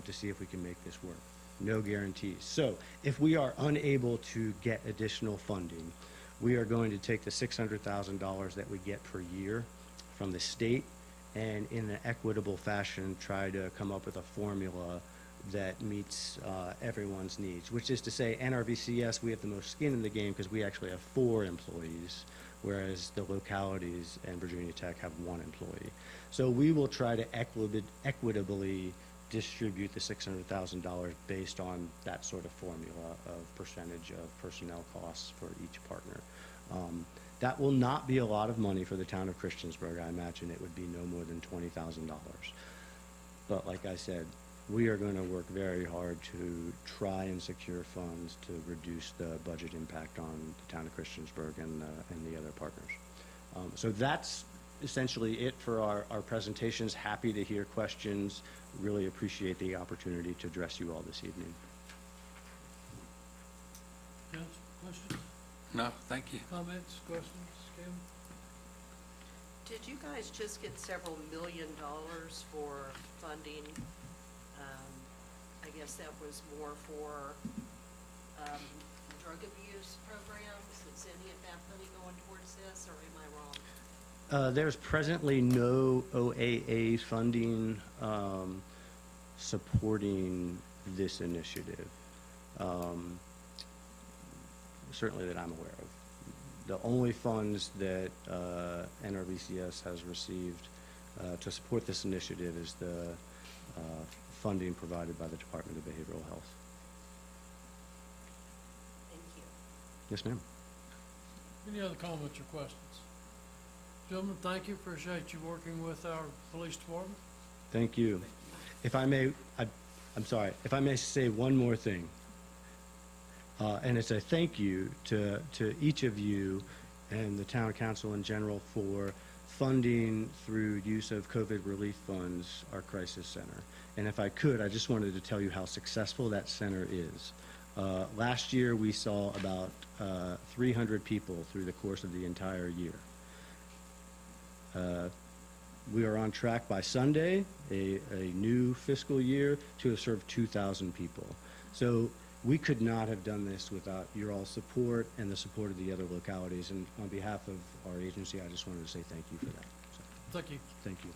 L: to see if we can make this work. No guarantees. So if we are unable to get additional funding, we are going to take the $600,000 that we get per year from the state and in an equitable fashion try to come up with a formula that meets everyone's needs, which is to say NRVCS, we have the most skin in the game because we actually have 4 employees, whereas the localities and Virginia Tech have 1 employee. So we will try to equitably distribute the $600,000 based on that sort of formula of percentage of personnel costs for each partner. That will not be a lot of money for the town of Christiansburg. I imagine it would be no more than $20,000. But like I said, we are going to work very hard to try and secure funds to reduce the budget impact on the town of Christiansburg and the other partners. So that's essentially it for our presentations. Happy to hear questions. Really appreciate the opportunity to address you all this evening.
A: Council, questions,
B: No, thank you.
A: comments, questions, Kevin?
C: Did you guys just get several $1 million for funding? I guess that was more for drug abuse programs. Is any of that money going towards this, or am I wrong?
L: There's presently no OAA funding supporting this initiative, certainly that I'm aware of. The only funds that NRVCS has received to support this initiative is the funding provided by the Department of Behavioral Health.
C: Thank you.
L: Yes, ma'am.
A: Any other comments or questions? Gentlemen, thank you. Appreciate you working with our police department.
L: Thank you. If I may, I'm sorry, if I may say one more thing, and it's a thank you to each of you and the town council in general for funding through use of COVID relief funds our crisis center. And if I could, I just wanted to tell you how successful that center is. Last year we saw about 300 people through the course of the entire year. We are on track by Sunday, a new fiscal year, to have served 2,000 people. So we could not have done this without your all support and the support of the other localities. And on behalf of our agency, I just wanted to say thank you for that. So,
A: Thank you.
L: thank you.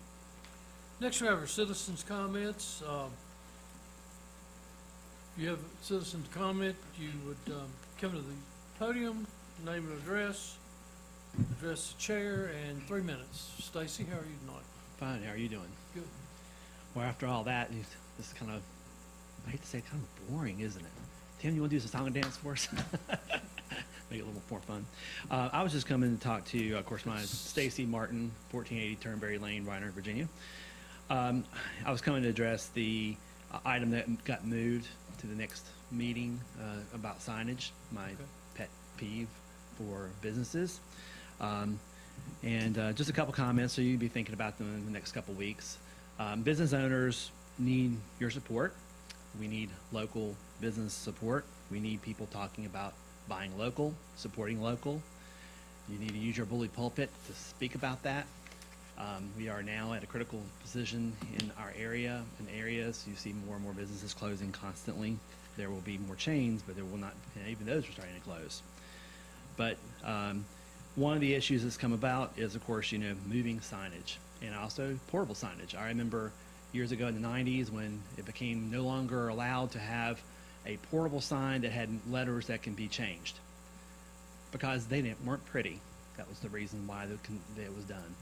A: Next, we have our citizens' comments. If you have a citizen's comment, you would come to the podium, name and address the chair, and 3 minutes. Stacy, how are you tonight?
N: Fine, how are you doing?
A: Good.
N: Well, after all that, this is kind of, I hate to say it, kind of boring, isn't it? Tim, you want to do some song and dance for us? Make it a little more fun. I was just coming to talk to, of course, my Stacy Martin, 1480 Turnberry Lane, Rhinehart, Virginia. I was coming to address the item that got moved to the next meeting about signage, my pet peeve for businesses. And just a couple comments, so you'd be thinking about them in the next couple weeks. Business owners need your support. We need local business support. We need people talking about buying local, supporting local. You need to use your bully pulpit to speak about that. We are now at a critical position in our area and areas. You see more and more businesses closing constantly. There will be more chains, but there will not, even those are starting to close. But one of the issues that's come about is, of course, moving signage and also portable signage. I remember years ago in the 90s when it became no longer allowed to have a portable sign that had letters that can be changed because they weren't pretty. That was the reason why it was done.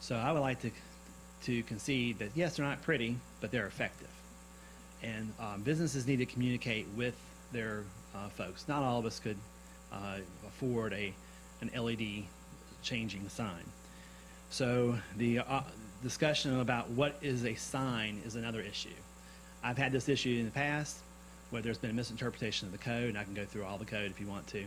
N: So I would like to concede that, yes, they're not pretty, but they're effective. And businesses need to communicate with their folks. Not all of us could afford an LED changing sign. So the discussion about what is a sign is another issue. I've had this issue in the past where there's been a misinterpretation of the code, and I can go through all the code if you want to.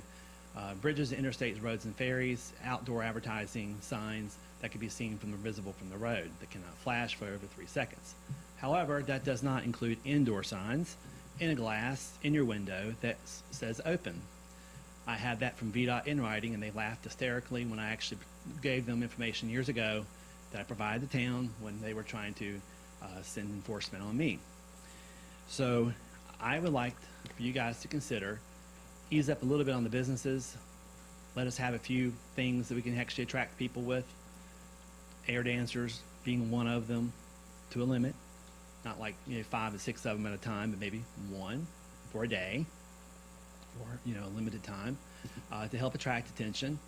N: Bridges, interstates, roads, and ferries, outdoor advertising signs that can be seen visible from the road that cannot flash for over 3 seconds. However, that does not include indoor signs in a glass in your window that says open. I had that from VDOT in writing, and they laughed hysterically when I actually gave them information years ago that I provided the town when they were trying to send enforcement on me. So I would like for you guys to consider ease up a little bit on the businesses. Let us have a few things that we can actually attract people with. Air dancers being one of them, to a limit. Not like 5 or 6 of them at a time, but maybe one for a day, for a limited time, to help attract attention.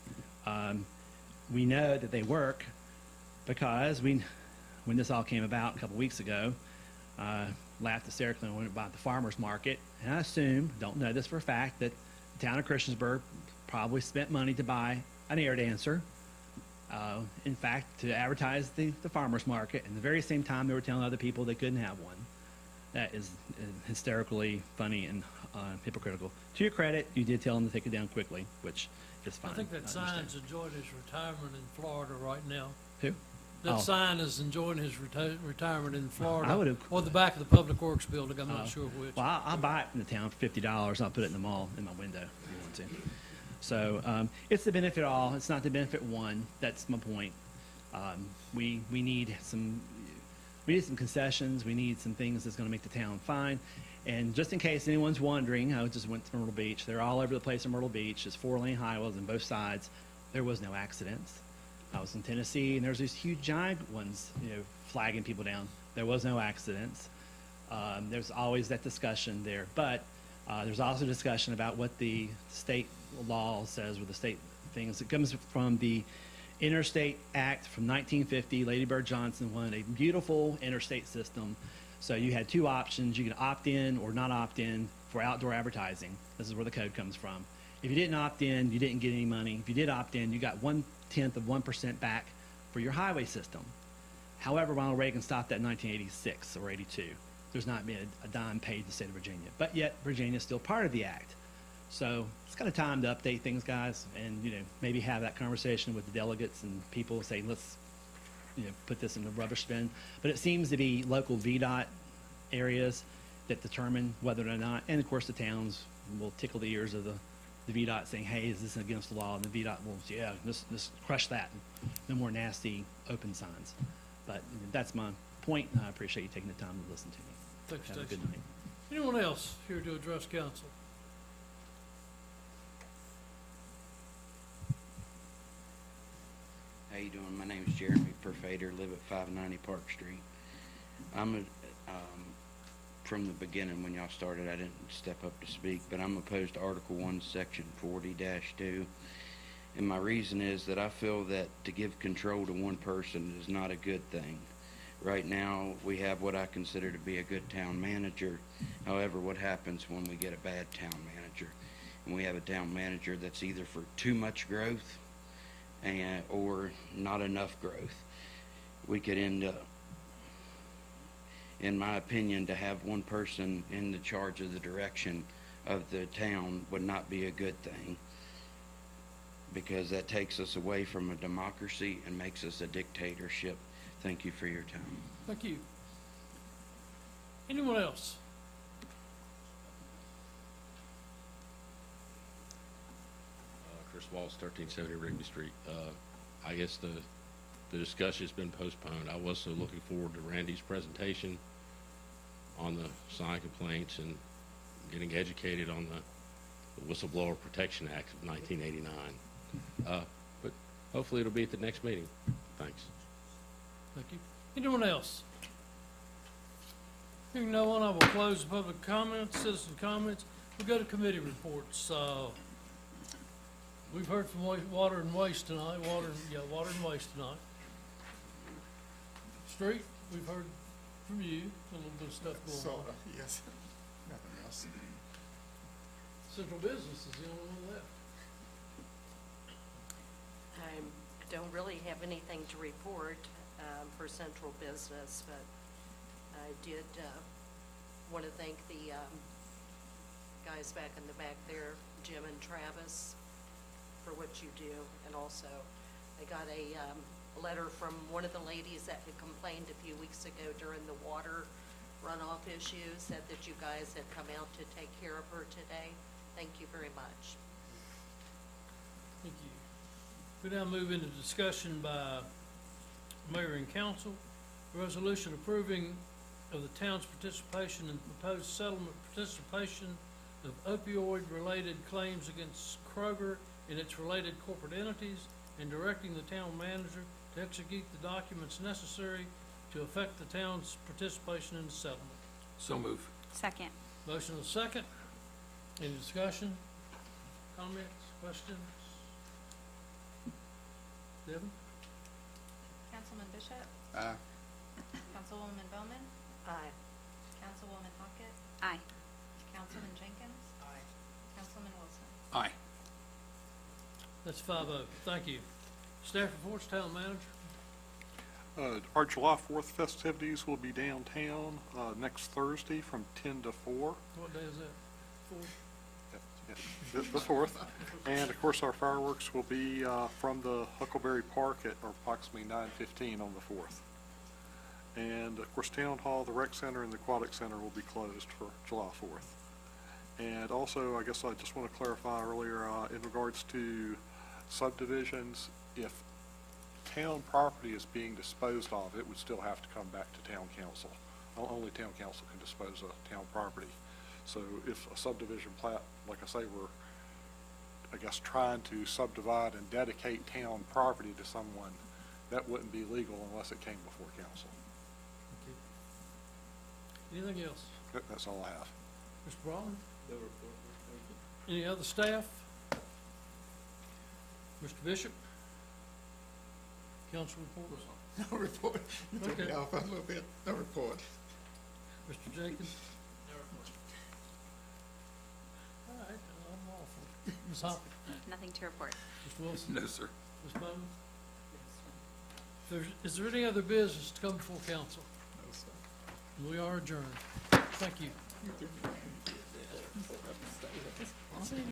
N: We know that they work because when this all came about a couple weeks ago, laughed hysterically when we went about the farmer's market, and I assume, don't know this for a fact, that the town of Christiansburg probably spent money to buy an air dancer. In fact, to advertise the farmer's market, and the very same time they were telling other people they couldn't have one. That is hysterically funny and hypocritical. To your credit, you did tell them to take it down quickly, which is fine.
A: I think that sign's enjoying his retirement in Florida right now.
N: Who?
A: That
N: Oh.
A: sign is enjoing his retirement in Florida.
N: I would've-
A: Or the back of the Public Works building, I'm not sure which.
N: Well, I'll buy it in the town for $50. I'll put it in the mall in my window if you want to. So it's the benefit all. It's not the benefit one. That's my point. We need some concessions. We need some things that's going to make the town fine. And just in case anyone's wondering, I just went to Myrtle Beach. They're all over the place in Myrtle Beach. It's 4-lane highways on both sides. There was no accidents. I was in Tennessee, and there's these huge giant ones, flagging people down. There was no accidents. There's always that discussion there. But there's also discussion about what the state law says, with the state things. It comes from the Interstate Act from 1950. Lady Bird Johnson wanted a beautiful interstate system. So you had 2 options. You could opt in or not opt in for outdoor advertising. This is where the code comes from. If you didn't opt in, you didn't get any money. If you did opt in, you got 1/10 of 1% back for your highway system. However, Ronald Reagan stopped that in 1986 or 82. There's not been a dime paid to the state of Virginia. But yet, Virginia is still part of the act. So it's kind of time to update things, guys, and maybe have that conversation with the delegates and people, say, let's put this in the rubbish bin. But it seems to be local VDOT areas that determine whether or not, and of course the towns will tickle the ears of the VDOT saying, hey, is this against the law? And the VDOT will say, yeah, let's crush that. No more nasty open signs. But that's my point, and I appreciate you taking the time to listen to me.
A: Thanks,
N: Have a
A: Stacy.
N: good night.
A: Anyone else here to address council?
O: How you doing? My name is Jeremy Perfader, live at 590 Park Street. From the beginning when y'all started, I didn't step up to speak, but I'm opposed to Article 1, Section 40-2. And my reason is that I feel that to give control to one person is not a good thing. Right now, we have what I consider to be a good town manager. However, what happens when we get a bad town manager? And we have a town manager that's either for too much growth or not enough growth. We could end up, in my opinion, to have one person in the charge of the direction of the town would not be a good thing, because that takes us away from a democracy and makes us a dictatorship. Thank you for your time.
A: Thank you. Anyone else?
H: Chris Waltz, 1370 Rigby Street. I guess the discussion's been postponed. I was so looking forward to Randy's presentation on the sign complaints and getting educated on the Whistleblower Protection Act of 1989. But hopefully it'll be at the next meeting. Thanks.
A: Thank you. Anyone else? Hearing no one, I will close the public comments, citizen comments. We'll go to committee reports. We've heard from Water and Waste tonight. Water and Waste tonight. Street, we've heard from you. A little bit of stuff going on.
G: Yes. Nothing else.
A: Central Business is the only one left.
C: I don't really have anything to report for central business, but I did want to thank the guys back in the back there, Jim and Travis, for what you do. And also, I got a letter from one of the ladies that had complained a few weeks ago during the water runoff issue, said that you guys had come out to take care of her today. Thank you very much.
A: Thank you. We now move into discussion by mayor and council. A resolution approving of the town's participation in proposed settlement participation of opioid-related claims against Kroger and its related corporate entities, and directing the town manager to execute the documents necessary to effect the town's participation in the settlement.
B: So move.
D: Second.
A: Motion is second. Any discussion? Comments? Questions? Devin?
E: Councilman Bishop?
G: Aye.
E: Councilwoman Bowman?
C: Aye.
E: Councilwoman Hockett?
D: Aye.
E: Councilman Jenkins? Aye. Councilman Wilson?
B: Aye.
A: That's 5-0. Thank you. Staff reports, town manager.
P: Our July 4th festivities will be downtown next Thursday from 10 to 4.
A: What day is that? 4?
P: The 4th. And of course, our fireworks will be from the Huckleberry Park at approximately 9:15 on the 4th. And of course, Town Hall, the Rec Center, and the Aquatic Center will be closed for July 4th. And also, I guess I just want to clarify earlier, in regards to subdivisions, if town property is being disposed of, it would still have to come back to town council. Only town council can dispose of town property. So if a subdivision plat, like I say, we're, I guess, trying to subdivide and dedicate town property to someone, that wouldn't be legal unless it came before council.
A: Anything else?
P: That's all I have.
A: Mr. Broughton? No report. Any other staff? Mr. Bishop? Council reports?
G: No report. You took me
A: Okay.
G: off a little bit. No report.
A: Mr. Jenkins? No report. All right, I'm off. Ms. Hoppy?
D: Nothing to report.
A: Mr. Wilson?
B: No, sir.
A: Ms. Bowman? Is there any other business to come before council?
G: No, sir.
A: We are adjourned. Thank you.
G: You too.